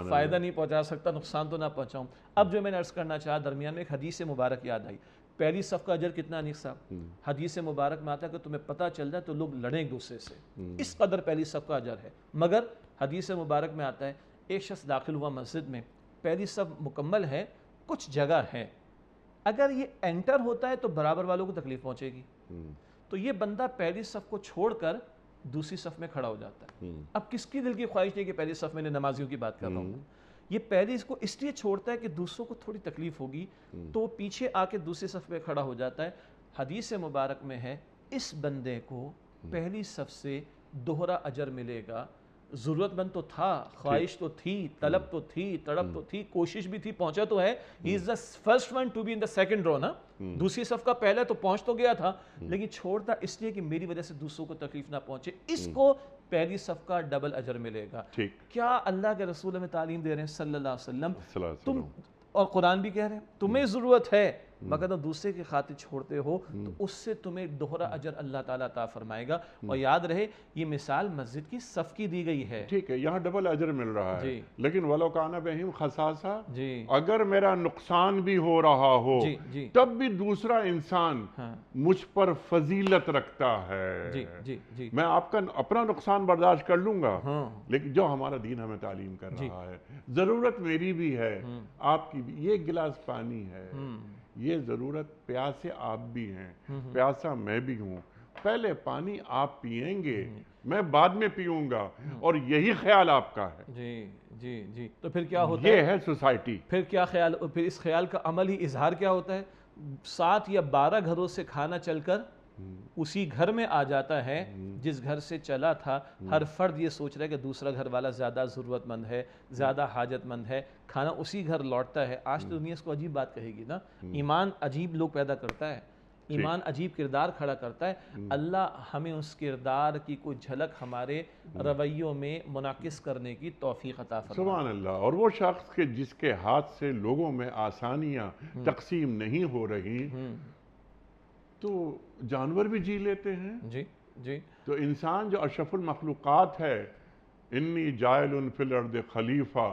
فائدہ نہیں پہنچا سکتا نقصان تو نہ پہنچاؤں. اب جو میں نے عرض کرنا چاہا, درمیان میں ایک حدیث مبارک یاد آئی. پہلی صف کا اجر کتنا انیس صاحب؟ حدیث مبارک میں آتا ہے کہ تمہیں پتہ چل جائے تو لوگ لڑیں ایک دوسرے سے, اس قدر پہلی صف کا اجر ہے. مگر حدیث مبارک میں آتا ہے ایک شخص داخل ہوا مسجد میں, پہلی صف مکمل ہے, کچھ جگہ ہے, اگر یہ انٹر ہوتا ہے تو برابر والوں کو تکلیف پہنچے گی, تو یہ بندہ پہلی صف کو چھوڑ کر دوسری صف میں کھڑا ہو جاتا ہے. اب کس کی دل کی خواہش ہے کہ پہلی صف میں نمازیوں کی بات کر رہا ہوں, یہ پہلی اس کو اس لیے چھوڑتا ہے کہ دوسروں کو تھوڑی تکلیف ہوگی, تو پیچھے آ کے دوسری صف میں کھڑا ہو جاتا ہے. حدیث مبارک میں ہے اس بندے کو پہلی صف سے دوہرا اجر ملے گا. ضرورت مند تو تھا, خواہش تو تھی, طلب تو تھی, تڑپ تو تھی, کوشش بھی تھی, پہنچا تو ہے. He is the first one to be in the second row نا, دوسری صف کا پہلا تو پہنچ تو گیا تھا, لیکن چھوڑتا اس لیے کہ میری وجہ سے دوسروں کو تکلیف نہ پہنچے. اس کو پہلی صف کا ڈبل اجر ملے گا. کیا اللہ کے رسول ہمیں تعلیم دے رہے ہیں صلی اللہ علیہ وسلم, تم اور قرآن بھی کہہ رہے ہیں تمہیں ضرورت ہے مگر تم دوسرے کی خاطر چھوڑتے ہو تو اس سے تمہیں دوہرا اجر اللہ تعالیٰ عطا فرمائے گا. اور یاد رہے یہ مثال مسجد کی صف کی دی گئی ہے. ٹھیک ہے, یہاں ڈبل اجر مل رہا ہے, لیکن وَلَوْ كَانَ بِهِمْ خَصَاصَةٌ, اگر میرا نقصان بھی ہو رہا ہو تب بھی دوسرا انسان مجھ پر فضیلت رکھتا ہے, میں آپ کا اپنا نقصان برداشت کر لوں گا, لیکن جو ہمارا دین ہمیں تعلیم کر رہا ہے, ضرورت میری بھی ہے, آپ کی بھی, یہ گلاس پانی ہے, یہ ضرورت پیاسے آپ بھی ہیں, پیاسا میں بھی ہوں, پہلے پانی آپ پیئیں گے, میں بعد میں پیوں گا, اور یہی خیال آپ کا ہے. جی تو پھر کیا ہوتا ہے, یہ ہے سوسائٹی. پھر کیا خیال, پھر اس خیال کا عملی اظہار کیا ہوتا ہے, 7 یا 12 گھروں سے کھانا چل کر اسی گھر میں آ جاتا ہے جس گھر سے چلا تھا. ہر فرد یہ سوچ رہا ہے کہ دوسرا گھر والا زیادہ ضرورت مند ہے, زیادہ حاجت مند ہے, کھانا اسی گھر لوٹتا ہے. آج تو دنیا اس کو عجیب بات کہے گی نا, ایمان عجیب لوگ پیدا کرتا ہے, ایمان عجیب کردار کھڑا کرتا ہے. اللہ ہمیں اس کردار کی کوئی جھلک ہمارے رویوں میں منعکس کرنے کی توفیق عطا فرمائے. سبحان اللہ. اور وہ شخص کے جس کے ہاتھ سے لوگوں میں آسانیاں تقسیم نہیں ہو رہی, تو جانور بھی جی لیتے ہیں. تو انسان جو اشرف المخلوقات ہے, انی جائل فی الارض خلیفہ,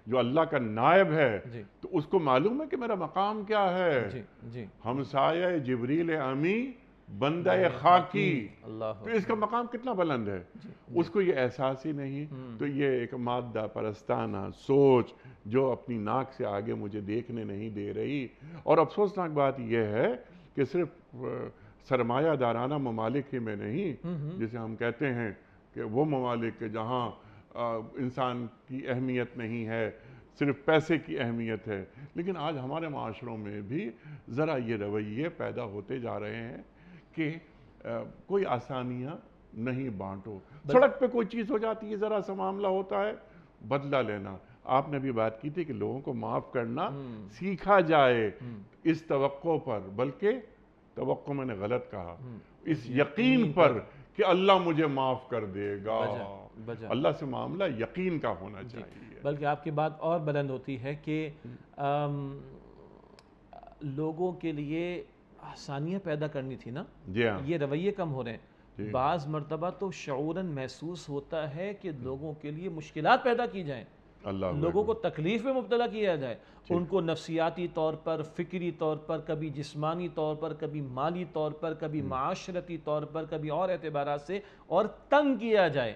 جو اللہ کا نائب ہے, تو اس کو معلوم ہے کہ میرا مقام کیا ہے. ہمسایہ جبریل امی بندہ خاکی, تو اس کا مقام کتنا بلند ہے, اس کو یہ احساس ہی نہیں. تو یہ ایک مادہ پرستانہ سوچ جو اپنی ناک سے آگے مجھے دیکھنے نہیں دے رہی. اور افسوسناک بات یہ ہے کہ صرف سرمایہ دارانہ ممالک ہی میں نہیں, جسے ہم کہتے ہیں کہ وہ ممالک کے جہاں انسان کی اہمیت نہیں ہے, صرف پیسے کی اہمیت ہے, لیکن آج ہمارے معاشروں میں بھی ذرا یہ رویے پیدا ہوتے جا رہے ہیں کہ کوئی آسانیاں نہیں بانٹو. سڑک پہ کوئی چیز ہو جاتی ہے, ذرا سا معاملہ ہوتا ہے, بدلہ لینا. آپ نے بھی بات کی تھی کہ لوگوں کو معاف کرنا سیکھا جائے, اس توقع پر, بلکہ توقع میں نے غلط کہا, اس یقین پر کہ اللہ مجھے معاف کر دے گا. اللہ سے معاملہ یقین کا ہونا چاہیے. بلکہ آپ کی بات اور بلند ہوتی ہے کہ لوگوں کے لیے آسانیاں پیدا کرنی تھی نا, یہ رویے کم ہو رہے ہیں. بعض مرتبہ تو شعوراً محسوس ہوتا ہے کہ لوگوں کے لیے مشکلات پیدا کی جائیں. اللہ لوگوں کو تکلیف میں مبتلا کیا جائے، ان کو نفسیاتی طور پر، فکری طور پر، کبھی جسمانی طور پر، کبھی مالی طور پر، کبھی معاشرتی طور پر، کبھی اور اعتبارات سے اور تنگ کیا جائے،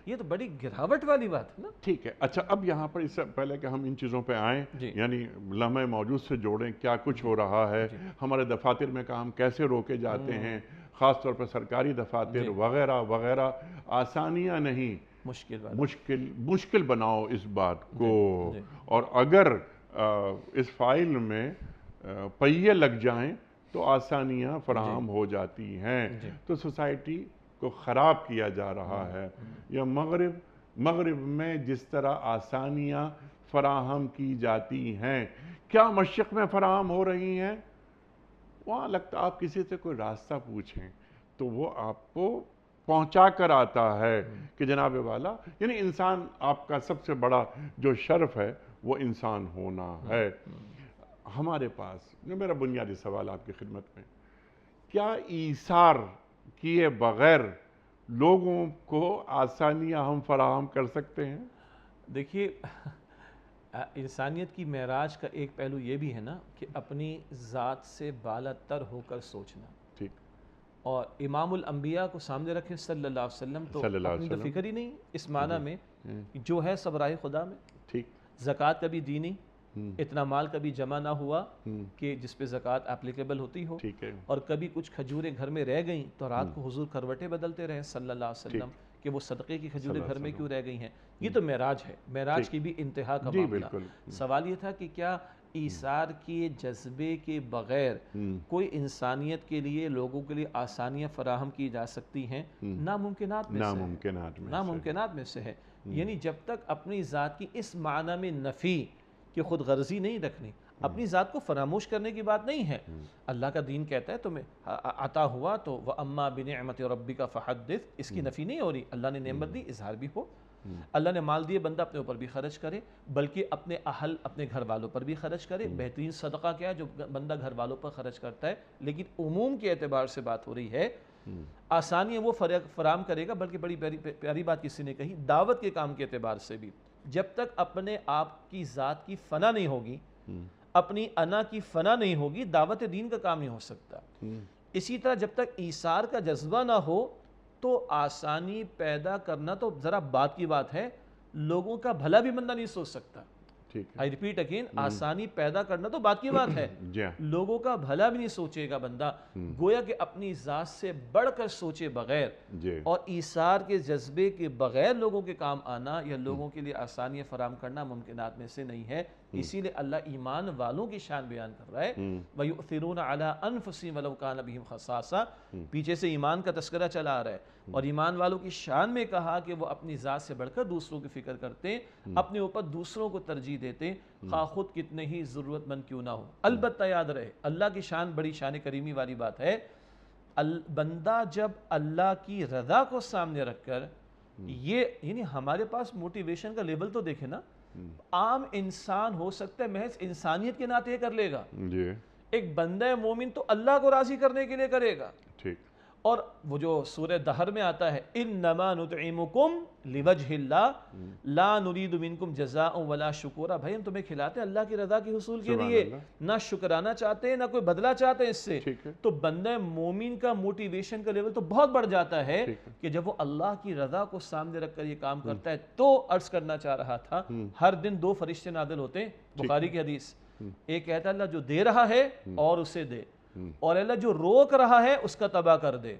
یہ تو بڑی گراوٹ والی بات ہے نا۔ ٹھیک ہے، اچھا اب یہاں پر اس سے پہلے کہ ہم ان چیزوں پہ آئیں، جی یعنی لمحہ موجود سے جوڑیں کیا کچھ ہو رہا ہے، ہمارے دفاتر میں کام کیسے روکے جاتے ہیں، خاص طور پر سرکاری دفاتر وغیرہ وغیرہ، آسانیاں نہیں، مشکل بناؤ اس بات کو، اور اگر اس فائل میں پہیے لگ جائیں تو آسانیاں فراہم ہو جاتی ہیں۔ تو سوسائٹی کو خراب کیا جا رہا ہے، یا مغرب میں جس طرح آسانیاں فراہم کی جاتی ہیں، کیا مشرق میں فراہم ہو رہی ہیں؟ وہاں لگتا آپ کسی سے کوئی راستہ پوچھیں تو وہ آپ کو پہنچا کر آتا ہے کہ جناب والا، یعنی انسان، آپ کا سب سے بڑا جو شرف ہے وہ انسان ہونا ہے۔ ہمارے پاس جو میرا بنیادی سوال آپ کی خدمت میں، کیا ایثار کیے بغیر لوگوں کو آسانیاں ہم فراہم کر سکتے ہیں؟ دیکھیے، انسانیت کی معراج کا ایک پہلو یہ بھی ہے نا کہ اپنی ذات سے بالا تر ہو کر سوچنا، ٹھیک، اور امام الانبیاء کو سامنے رکھیں صلی اللہ علیہ وسلم، تو اپنی تو فکر ہی نہیں اس معنی میں جو ہے سب راہ خدا میں۔ ٹھیک، زکوٰۃ کبھی دی نہیں، اتنا مال کبھی جمع نہ ہوا کہ جس پہ زکوٰۃ اپلیکیبل ہوتی ہو، ٹھیک ہے، اور کبھی کچھ کھجوریں گھر میں رہ گئیں تو رات کو حضور کروٹیں بدلتے رہے صلی اللہ علیہ وسلم کہ وہ صدقے کی کھجوریں گھر میں کیوں رہ گئی ہیں۔ یہ تو معراج ہے، معراج کی بھی انتہا کا معاملہ۔ سوال یہ تھا کہ کیا ایثار کے جذبے کے بغیر کوئی انسانیت کے لیے، لوگوں کے لیے آسانیاں فراہم کی جا سکتی ہیں؟ ناممکنات میں سے ہے۔ یعنی جب تک اپنی ذات کی اس معنی میں نفی کہ خود غرضی نہیں رکھنی، اپنی ذات کو فراموش کرنے کی بات نہیں ہے۔ اللہ کا دین کہتا ہے تمہیں عطا ہوا تو وَأَمَّا بِنِعْمَةِ رَبِّكَ فَحَدِّثْ، اس کی نفی نہیں ہو رہی، اللہ نے نعمت دی، اظہار بھی ہو۔ اللہ نے مال دیے، بندہ اپنے اوپر بھی خرچ کرے، بلکہ اپنے اہل، اپنے گھر والوں پر بھی خرچ کرے۔ بہترین صدقہ کیا ہے؟ جو بندہ گھر والوں پر خرچ کرتا ہے۔ لیکن عموم کے اعتبار سے بات ہو رہی ہے، آسانیاں وہ فراہم کرے گا، بلکہ بڑی پیاری بات کسی نے کہی، دعوت کے کام کے اعتبار سے بھی، جب تک اپنے آپ کی ذات کی فنا نہیں ہوگی، اپنی انا کی فنا نہیں ہوگی، دعوت دین کا کام نہیں ہو سکتا۔ اسی طرح جب تک ایثار کا جذبہ نہ ہو تو آسانی پیدا کرنا تو ذرا بات کی بات ہے، لوگوں کا بھلا بھی بندہ نہیں سوچ سکتا۔ I repeat again، آسانی پیدا کرنا تو بات کی بات ہے، لوگوں کا بھلا بھی نہیں سوچے گا بندہ، گویا کہ اپنی ذات سے بڑھ کر سوچے بغیر اور ایثار کے جذبے کے بغیر لوگوں کے کام آنا یا لوگوں کے لیے آسانیاں فراہم کرنا ممکنات میں سے نہیں ہے۔ اسی لیے اللہ ایمان والوں کی شان بیان کر رہا ہے، وَيُؤْثِرُونَ عَلَىٰ أَنفُسِهِمْ وَلَوْ كَانَ بِهِمْ خَصَاصَةٌ، پیچھے سے ایمان کا تذکرہ چلا آ رہا ہے، اور ایمان والوں کی شان میں کہا کہ وہ اپنی ذات سے بڑھ کر دوسروں کی فکر کرتے، اپنے اوپر دوسروں کو ترجیح دیتے، خواہ خود کتنے ہی ضرورت مند کیوں نہ ہو۔ البتہ یاد رہے، اللہ کی شان بڑی شان کریمی والی بات ہے، بندہ جب اللہ کی رضا کو سامنے رکھ کر، یہ یعنی ہمارے پاس موٹیویشن کا لیول تو دیکھیں نا، عام انسان ہو سکتا ہے محض انسانیت کے ناطے کر لے گا، ایک بندہ مومن تو اللہ کو راضی کرنے کے لیے کرے گا۔ اور وہ جو سورہ دہر میں آتا ہے، انما نطعمکم لوجہ اللہ لا نرید منکم جزاء ولا شکورا، بھائی ہم تمہیں کھلاتے ہیں اللہ کی رضا کے حصول کے لیے، نہ شکرانہ چاہتے ہیں نہ کوئی بدلہ چاہتے ہیں اس سے۔ تو بندہ مومن کا موٹیویشن کا لیول تو بہت بڑھ جاتا ہے کہ جب وہ اللہ کی رضا کو سامنے رکھ کر یہ کام کرتا ہے۔ تو عرض کرنا چاہ رہا تھا، ہر دن 2 فرشتے نازل ہوتے ہیں، بخاری کی حدیث، ایک کہتا ہے اللہ جو دے رہا ہے اور اسے دے، اور اللہ جو روک رہا ہے اس کا تباہ کر دے۔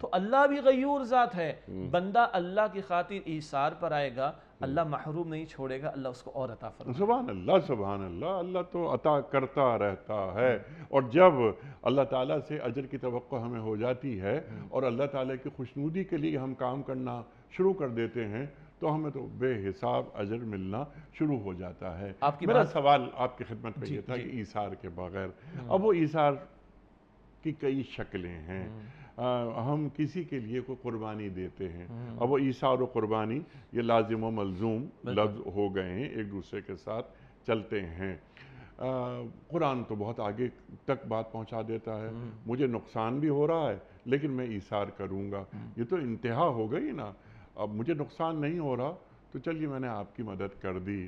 تو اللہ بھی غیور ذات ہے، بندہ اللہ کی خاطر ایثار پر آئے گا، اللہ محروم نہیں چھوڑے گا، اللہ اس کو اور عطا فرمائے۔ سبحان اللہ، سبحان اللہ، اللہ تو عطا کرتا رہتا ہے۔ اور جب اللہ تعالیٰ سے اجر کی توقع ہمیں ہو جاتی ہے اور اللہ تعالیٰ کی خوشنودی کے لیے ہم کام کرنا شروع کر دیتے ہیں تو ہمیں تو بے حساب اجر ملنا شروع ہو جاتا ہے۔ میرا سوال آپ کی خدمت میں یہ تھا کہ ایثار کے بغیر، اب وہ ایثار کی کئی شکلیں ہیں، ہم کسی کے لیے کوئی قربانی دیتے ہیں، اب وہ ایثار و قربانی یہ لازم و ملزوم لفظ ہو گئے ہیں، ایک دوسرے کے ساتھ چلتے ہیں۔ قرآن تو بہت آگے تک بات پہنچا دیتا ہے، مجھے نقصان بھی ہو رہا ہے لیکن میں ایثار کروں گا، یہ تو انتہا ہو گئی نا۔ اب مجھے نقصان نہیں ہو رہا تو چلیے میں نے آپ کی مدد کر دی،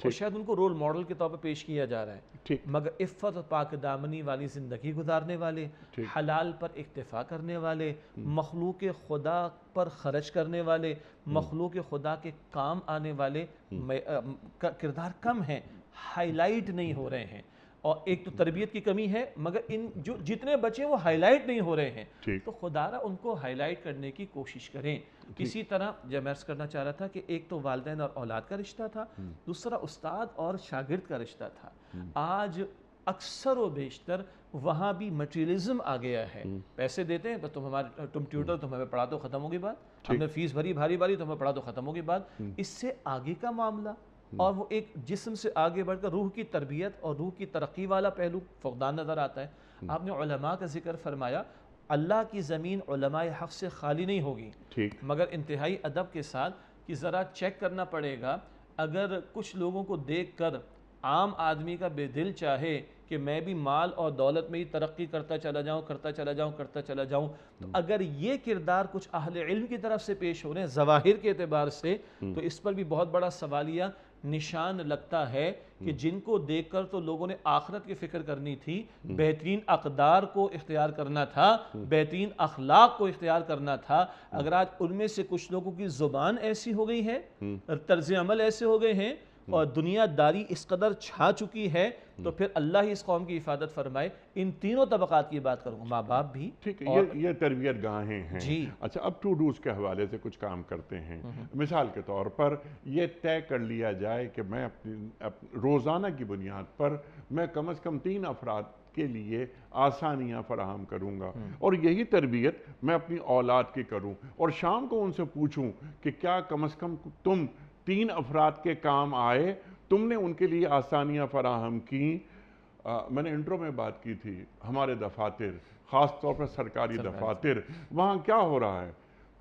اور شاید ان کو رول ماڈل کے طور پر پیش کیا جا رہا ہے، ٹھیک مگر عفت اور پاک دامنی والی زندگی گزارنے والے، حلال پر اکتفا کرنے والے، مخلوق خدا پر خرچ کرنے والے، مخلوق خدا کے کام آنے والے کردار کم ہیں، ہائی لائٹ نہیں ہو رہے ہیں. اور ایک تو تربیت کی کمی ہے، مگر ان جو جتنے بچے وہ ہائی لائٹ نہیں ہو رہے ہیں، تو خدا را ان کو ہائی لائٹ کرنے کی کوشش کریں. اسی طرح جب میں عرض کرنا چاہ رہا تھا کہ ایک تو والدین اور اولاد کا رشتہ تھا، دوسرا استاد اور شاگرد کا رشتہ تھا. آج اکثر و بیشتر وہاں بھی مٹیریلزم آ گیا ہے. پیسے دیتے ہیں تم ٹیوٹر، تم ہمیں پڑھا دو ختم ہوگی بات، ہم نے فیس بھری بھاری بھاری، تمہیں پڑھا دو ختم ہوگی بات. اس سے آگے کا معاملہ اور وہ ایک جسم سے آگے بڑھ کر روح کی تربیت اور روح کی ترقی والا پہلو فقدان نظر آتا ہے. آپ نے علماء کا ذکر فرمایا، اللہ کی زمین علماء حق سے خالی نہیں ہوگی، مگر انتہائی ادب کے ساتھ کہ ذرا چیک کرنا پڑے گا. اگر کچھ لوگوں کو دیکھ کر عام آدمی کا بے دل چاہے کہ میں بھی مال اور دولت میں ہی ترقی کرتا چلا جاؤں، تو اگر یہ کردار کچھ اہل علم کی طرف سے پیش ہو رہے ہیں ظواہر کے اعتبار سے، تو اس پر بھی بہت بڑا سوالیہ نشان لگتا ہے کہ جن کو دیکھ کر تو لوگوں نے آخرت کی فکر کرنی تھی، بہترین اقدار کو اختیار کرنا تھا، بہترین اخلاق کو اختیار کرنا تھا. اگر آج ان میں سے کچھ لوگوں کی زبان ایسی ہو گئی ہے، طرز عمل ایسے ہو گئے ہیں، اور دنیا داری اس قدر چھا چکی ہے، تو پھر اللہ ہی اس قوم کی حفاظت فرمائے. ان تینوں طبقات کی بات کروں گا، ماں باپ بھی. ٹھیک ہے، یہ تربیت گاہیں ہیں. اچھا، اب ٹو ڈوز کے حوالے سے کچھ کام کرتے ہیں. مثال کے طور پر یہ طے کر لیا جائے کہ میں اپنی روزانہ کی بنیاد پر میں کم از کم 3 افراد کے لیے آسانیاں فراہم کروں گا، اور یہی تربیت میں اپنی اولاد کی کروں، اور شام کو ان سے پوچھوں کہ کیا کم از کم تم 3 افراد کے کام آئے، تم نے ان کے لیے آسانیاں فراہم کی. میں نے انٹرو میں بات کی تھی، ہمارے دفاتر، خاص طور پر سرکاری دفاتر، وہاں کیا ہو رہا ہے؟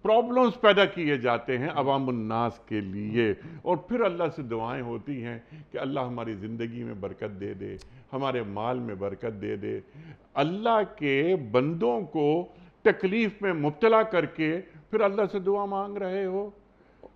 پرابلمز پیدا کیے جاتے ہیں عوام الناس کے لیے، اور پھر اللہ سے دعائیں ہوتی ہیں کہ اللہ ہماری زندگی میں برکت دے دے، ہمارے مال میں برکت دے دے. اللہ کے بندوں کو تکلیف میں مبتلا کر کے پھر اللہ سے دعا مانگ رہے ہو.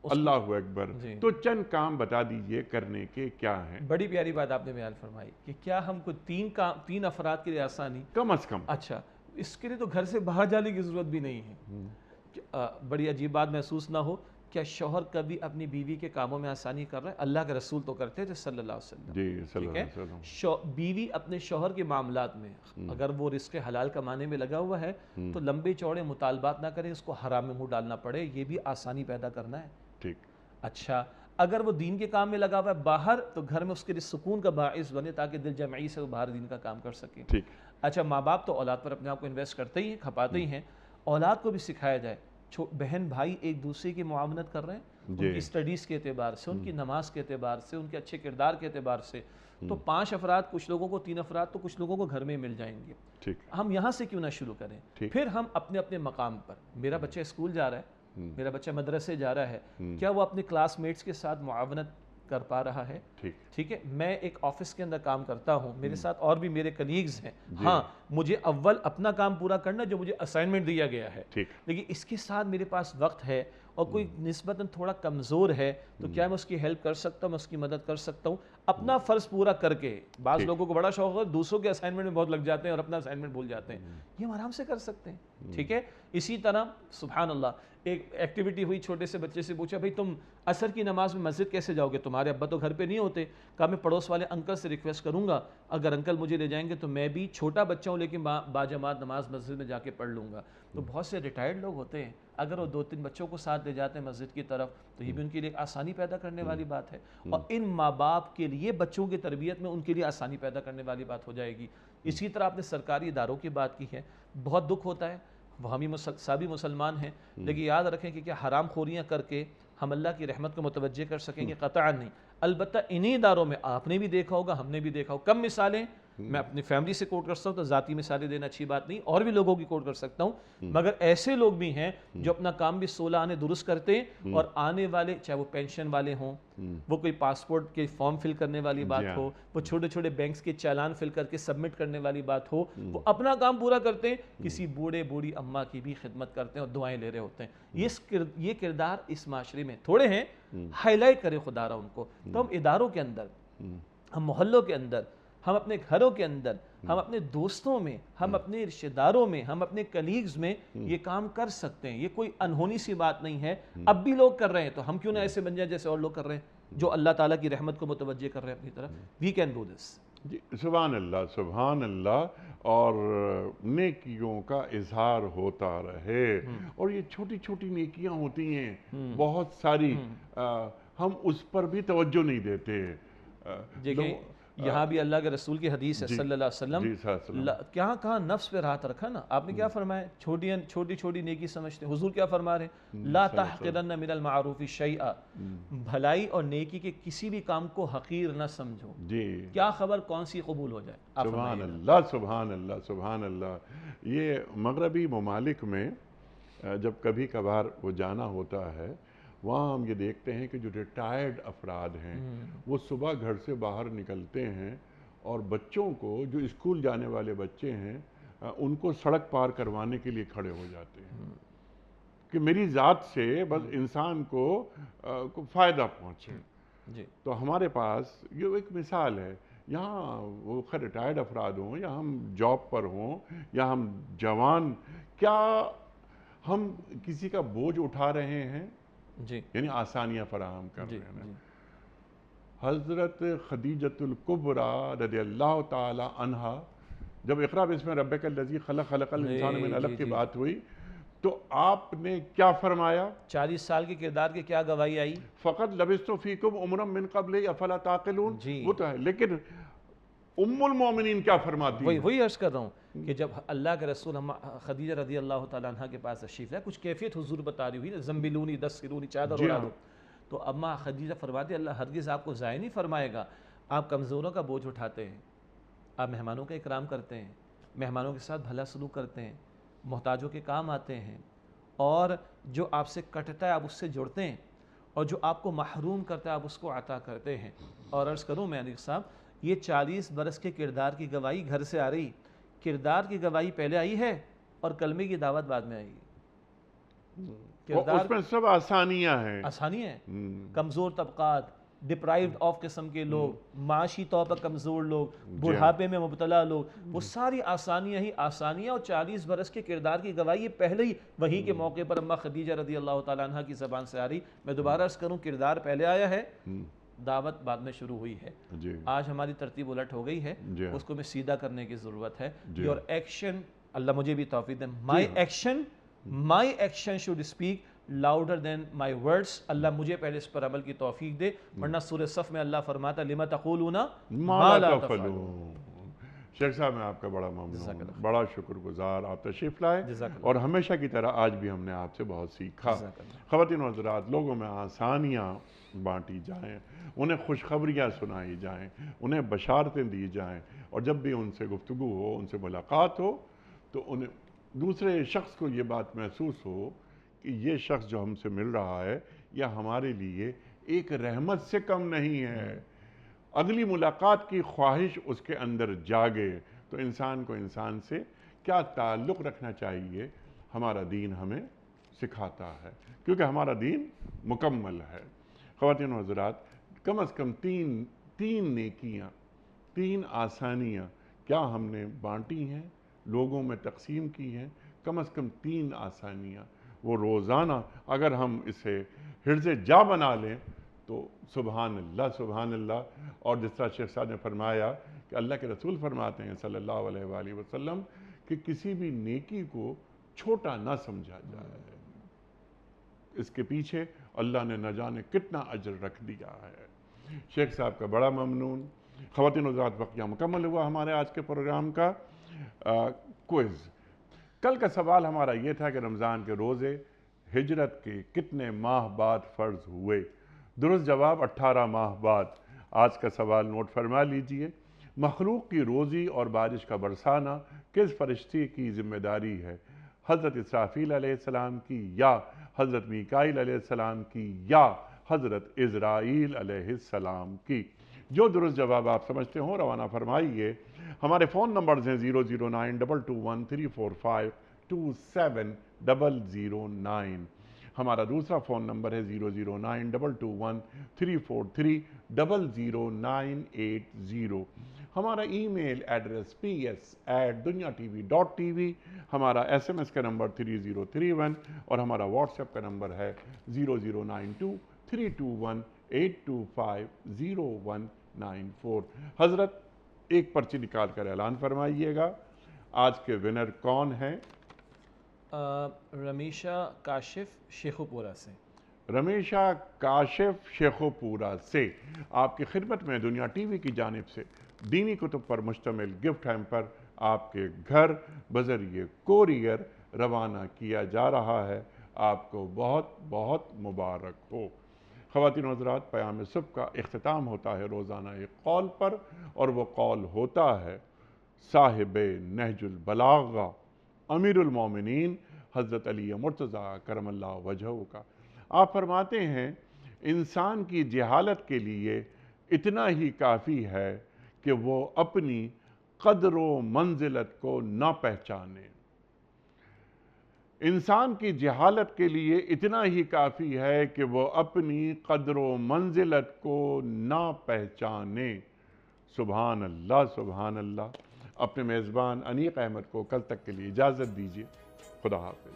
اللہ اکبر. تو چند کام بتا دیجئے کرنے کے کیا ہیں. بڑی پیاری بات آپ نے بیان فرمائی کہ کیا ہم کو 3 افراد کے لیے آسانی کم از کم. اچھا، اس کے لیے تو گھر سے باہر جانے کی ضرورت بھی نہیں ہے. بڑی عجیب بات محسوس نہ ہو، کیا شوہر کبھی اپنی بیوی کے کاموں میں آسانی کر رہا ہے؟ اللہ کے رسول تو کرتے تھے صلی اللہ علیہ وسلم. جی صلی اللہ علیہ وسلم. بیوی اپنے شوہر کے معاملات میں اگر وہ رزق حلال کمانے میں لگا ہوا ہے تو لمبے چوڑے مطالبات نہ کریں، اس کو حرام میں منہ ڈالنا پڑے، یہ بھی آسانی پیدا کرنا ہے. ٹھیک. اچھا، اگر وہ دین کے کام میں لگا ہوا ہے باہر، تو گھر میں اس کے لیے سکون کا باعث بنے تاکہ دل جمعی سے وہ باہر دین کا کام کر سکے. ٹھیک. اچھا، ماں باپ تو اولاد پر اپنے آپ کو انویسٹ کرتے ہی ہیں، کھپاتے ہی ہیں. اولاد کو بھی سکھایا جائے، بہن بھائی ایک دوسرے کی معاونت کر رہے ہیں، ان کی سٹڈیز کے اعتبار سے، ان کی نماز کے اعتبار سے، ان کے اچھے کردار کے اعتبار سے. تو 5 افراد، کچھ لوگوں کو 3 افراد، تو کچھ لوگوں کو گھر میں مل جائیں گے. ہم یہاں سے کیوں نہ شروع کریں؟ پھر ہم اپنے اپنے مقام پر، میرا بچہ اسکول جا رہا ہے، میرا بچہ مدرسے جا رہا ہے، کیا وہ اپنے کلاس میٹس کے ساتھ معاونت کر پا رہا ہے؟ ٹھیک ہے، میں ایک آفس کے اندر کام کرتا ہوں، میرے ساتھ اور بھی میرے کلیگز ہیں. ہاں، مجھے اول اپنا کام پورا کرنا جو مجھے اسائنمنٹ دیا گیا ہے، لیکن اس کے ساتھ میرے پاس وقت ہے اور کوئی نسبتاً تھوڑا کمزور ہے، تو کیا میں اس کی ہیلپ کر سکتا ہوں، میں اس کی مدد کر سکتا ہوں اپنا فرض پورا کر کے. بعض لوگوں کو بڑا شوق ہے، دوسروں کے اسائنمنٹ میں بہت لگ جاتے ہیں اور اپنا اسائنمنٹ بھول جاتے ہیں. یہ ہم آرام سے کر سکتے ہیں. ٹھیک ہے. اسی طرح سبحان اللہ، ایک ایکٹیویٹی ہوئی، چھوٹے سے بچے سے پوچھا بھائی تم عصر کی نماز میں مسجد کیسے جاؤ گے؟ تمہارے ابا تو گھر پہ نہیں ہوتے. کہا میں پڑوس والے انکل سے ریکویسٹ کروں گا، اگر انکل مجھے لے جائیں گے تو میں بھی چھوٹا بچہ ہوں لیکن باجماعت نماز مسجد میں جا کے پڑھ لوں گا. تو بہت سے ریٹائرڈ لوگ ہوتے ہیں، اگر وہ 2-3 بچوں کو ساتھ لے جاتے ہیں مسجد کی طرف، تو یہ بھی ان کے لیے آسانی پیدا کرنے والی بات ہے. اور ان ماں باپ کے لیے بچوں کی تربیت میں ان کے لیے آسانی پیدا کرنے والی بات ہو جائے گی. اسی طرح آپ نے سرکاری اداروں کی بات کی ہے، بہت دکھ ہوتا ہے، وہ ہم سبھی مسلمان ہیں، لیکن یاد رکھیں کہ کیا حرام خوریاں کر کے ہم اللہ کی رحمت کو متوجہ کر سکیں گے؟ قطعا نہیں. البتہ انہی اداروں میں آپ نے بھی دیکھا ہوگا، ہم نے بھی دیکھا ہوگا، کم مثالیں میں اپنی فیملی سے کوٹ کر سکتا ہوں تو ذاتی مثالیں دینا اچھی بات نہیں، اور بھی لوگوں کی کوٹ کر سکتا ہوں، مگر ایسے لوگ بھی ہیں جو اپنا کام بھی 16 آنے درست کرتے ہیں، اور آنے والے چاہے وہ پینشن والے ہوں، وہ کوئی پاسپورٹ کے فارم فل کرنے والی بات ہو، وہ چھوٹے چھوٹے بینکس کے چالان فل کر کے سبمٹ کرنے والی بات ہو، وہ اپنا کام پورا کرتے ہیں، کسی بوڑھے بوڑھی اماں کی بھی خدمت کرتے ہیں اور دعائیں لے رہے ہوتے ہیں۔ یہ کردار اس معاشرے میں تھوڑے ہیں، ہائی لائٹ کرے خدا را ان کو۔ تو ہم اداروں کے اندر، ہم محلوں کے اندر، ہم اپنے گھروں کے اندر، ہم اپنے دوستوں میں، ہم اپنے رشتہ داروں میں، ہم اپنے کلیگز میں یہ کام کر سکتے ہیں۔ یہ کوئی انہونی سی بات نہیں ہے، اب بھی لوگ کر رہے ہیں تو ہم کیوں نہ ایسے بن جائیں جیسے اور لوگ کر رہے ہیں جو اللہ تعالیٰ کی رحمت کو متوجہ کر رہے ہیں اپنی طرف۔ We can do this. جی سبحان اللہ، سبحان اللہ، اور نیکیوں کا اظہار ہوتا رہے، اور یہ چھوٹی چھوٹی نیکیاں ہوتی ہیں بہت ساری، ہم اس پر بھی توجہ نہیں دیتے۔ دیکھیں یہاں بھی اللہ کے رسول کی حدیث ہے صلی اللہ علیہ وسلم، کہاں نفس پہ ہاتھ رکھا نا، آپ نے کیا فرمایا؟ چھوٹی چھوٹی نیکی سمجھتے ہیں۔ حضور کیا فرما رہے ہیں؟ لا تحقرن من المعروف شیئا، بھلائی اور نیکی کے کسی بھی کام کو حقیر نہ سمجھو، کیا خبر کون سی قبول ہو جائے۔ سبحان اللہ، سبحان اللہ، سبحان اللہ۔ یہ مغربی ممالک میں جب کبھی کبھار وہ جانا ہوتا ہے، وہاں ہم یہ دیکھتے ہیں کہ جو ریٹائرڈ افراد ہیں وہ صبح گھر سے باہر نکلتے ہیں اور بچوں کو، جو اسکول جانے والے بچے ہیں، ان کو سڑک پار کروانے کے لیے کھڑے ہو جاتے ہیں کہ میری ذات سے بس انسان کو فائدہ پہنچے۔ تو ہمارے پاس یہ ایک مثال ہے، یہاں وہ خیر ریٹائرڈ افراد ہوں یا ہم جاب پر ہوں یا ہم جوان، کیا ہم کسی کا بوجھ اٹھا رہے ہیں؟ یعنی آسانیاں فراہم کر رہے ہیں۔ حضرت خدیجۃ الکبریٰ رضی اللہ تعالی عنہا، جب اقرأ باسم ربک الذی خلق الانسان من علق کی بات ہوئی تو آپ نے کیا فرمایا؟ 40 سال کے کردار کی کیا گواہی آئی؟ فقط لبثت فیکم عمرا من قبل افلا تعقلون، وہ تو ہے، لیکن ام المومنین کیا فرماتی ہیں؟ وہی عرض کر رہا ہوں کہ جب اللہ کے رسول خدیجہ رضی اللہ تعالیٰ عنہ کے پاس تشریف لائے، کچھ کیفیت حضور بتا رہی ہوئی نا، زنبلونی دسترونی، چادر اڑا دو، تو اماں خدیجہ فرماتی اللہ ہرگز آپ کو ضائع نہیں فرمائے گا، آپ کمزوروں کا بوجھ اٹھاتے ہیں، آپ مہمانوں کا اکرام کرتے ہیں، مہمانوں کے ساتھ بھلا سلوک کرتے ہیں، محتاجوں کے کام آتے ہیں، اور جو آپ سے کٹتا ہے آپ اس سے جڑتے ہیں، اور جو آپ کو محروم کرتا ہے آپ اس کو عطا کرتے ہیں۔ اور عرض کروں میں انیق صاحب، یہ 40 برس کے کردار کی گواہی گھر سے آ رہی، کردار کی گواہی پہلے آئی ہے اور کلمے کی دعوت بعد میں آئی ہے۔ اس میں سب آسانیاں ہیں، آسانیاں ہیں۔ کمزور طبقات، ڈپرائیوڈ آف قسم کے لوگ، معاشی طور پر کمزور لوگ، بڑھاپے میں مبتلا لوگ، وہ ساری آسانیاں ہی آسانیاں، اور 40 برس کے کردار کی گواہی یہ پہلے ہی وحی کے موقع پر اماں خدیجہ رضی اللہ تعالیٰ عنہ کی زبان سے آ رہی۔ میں دوبارہ عرض کروں، کردار پہلے آیا ہے، دعوت بعد میں شروع ہوئی ہے۔ آج ہماری ترتیب الٹ ہو گئی ہے، اس کو میں سیدھا کرنے کی ضرورت ہے۔ یور ایکشن، اللہ مجھے بھی توفیق دے، my action should speak louder than my words, اللہ مجھے پہلے اس پر عمل کی توفیق دے، ورنہ سورہ صف میں اللہ فرماتا لما تقولون ما لا تفعلون۔ شیخ صاحب میں آپ کا بڑا ممنون، بڑا شکر گزار، آپ تشریف لائے، اور ہمیشہ کی طرح آج بھی ہم نے آپ سے بہت سیکھا۔ خواتین و حضرات، لوگوں میں آسانیاں بانٹی جائیں، انہیں خوشخبریاں سنائی جائیں، انہیں بشارتیں دی جائیں، اور جب بھی ان سے گفتگو ہو، ان سے ملاقات ہو، تو انہیں دوسرے شخص کو یہ بات محسوس ہو کہ یہ شخص جو ہم سے مل رہا ہے یہ ہمارے لیے ایک رحمت سے کم نہیں ہے۔ اگلی ملاقات کی خواہش اس کے اندر جاگے، تو انسان کو انسان سے کیا تعلق رکھنا چاہیے، ہمارا دین ہمیں سکھاتا ہے، کیونکہ ہمارا دین مکمل ہے۔ خواتین و حضرات، کم از کم تین نیکیاں، 3 آسانیاں کیا ہم نے بانٹی ہیں، لوگوں میں تقسیم کی ہیں؟ کم از کم 3 آسانیاں، وہ روزانہ اگر ہم اسے حرز جا بنا لیں تو سبحان اللہ، سبحان اللہ۔ اور جس طرح شیخ صاحب نے فرمایا کہ اللہ کے رسول فرماتے ہیں صلی اللہ علیہ وآلہ وسلم کہ کسی بھی نیکی کو چھوٹا نہ سمجھا جائے، اس کے پیچھے اللہ نے نہ جانے کتنا اجر رکھ دیا ہے۔ شیخ صاحب کا بڑا ممنون۔ خواتین و حضرات، وقت مکمل ہوا ہمارے آج کے پروگرام کا۔ کوئز، کل کا سوال ہمارا یہ تھا کہ رمضان کے روزے ہجرت کے کتنے ماہ بعد فرض ہوئے؟ درست جواب 18 ماہ بعد۔ آج کا سوال نوٹ فرما لیجئے۔ مخلوق کی روزی اور بارش کا برسانا کس فرشتے کی ذمہ داری ہے؟ حضرت اسرافیل علیہ السلام کی، یا حضرت میکائیل علیہ السلام کی، یا حضرت عزرائیل علیہ السلام کی؟ جو درست جواب آپ سمجھتے ہوں روانہ فرمائیے۔ ہمارے فون نمبرز ہیں 00922134527 ہمارا دوسرا فون نمبر ہے 0092213433980۔ ہمارا ای میل ایڈریس ps@dunyatv.tv، ہمارا SMS کا نمبر 3031 اور ہمارا واٹس ایپ کا نمبر ہے 00923218250194۔ حضرت ایک پرچی نکال کر اعلان فرمائیے گا، آج کے ونر کون ہیں؟ رمیشہ کاشف شیخو پورہ سے۔ رمیشہ کاشف شیخو پورہ سے آپ کی خدمت میں دنیا ٹی وی کی جانب سے دینی کتب پر مشتمل گفٹ ہیمپر آپ کے گھر بذریعہ کوریئر روانہ کیا جا رہا ہے۔ آپ کو بہت بہت مبارک ہو۔ خواتین و حضرات، پیام صبح کا اختتام ہوتا ہے روزانہ ایک قول پر، اور وہ قول ہوتا ہے صاحب نہج البلاغہ امیر المومنین حضرت علی مرتضیٰ کرم اللہ وجہہ کا۔ آپ فرماتے ہیں انسان کی جہالت کے لیے اتنا ہی کافی ہے کہ وہ اپنی قدر و منزلت کو نہ پہچانے۔ انسان کی جہالت کے لیے اتنا ہی کافی ہے کہ وہ اپنی قدر و منزلت کو نہ پہچانے۔ سبحان اللہ سبحان اللہ۔ اپنے میزبان انیق احمد کو کل تک کے لیے اجازت دیجیے۔ خدا حافظ۔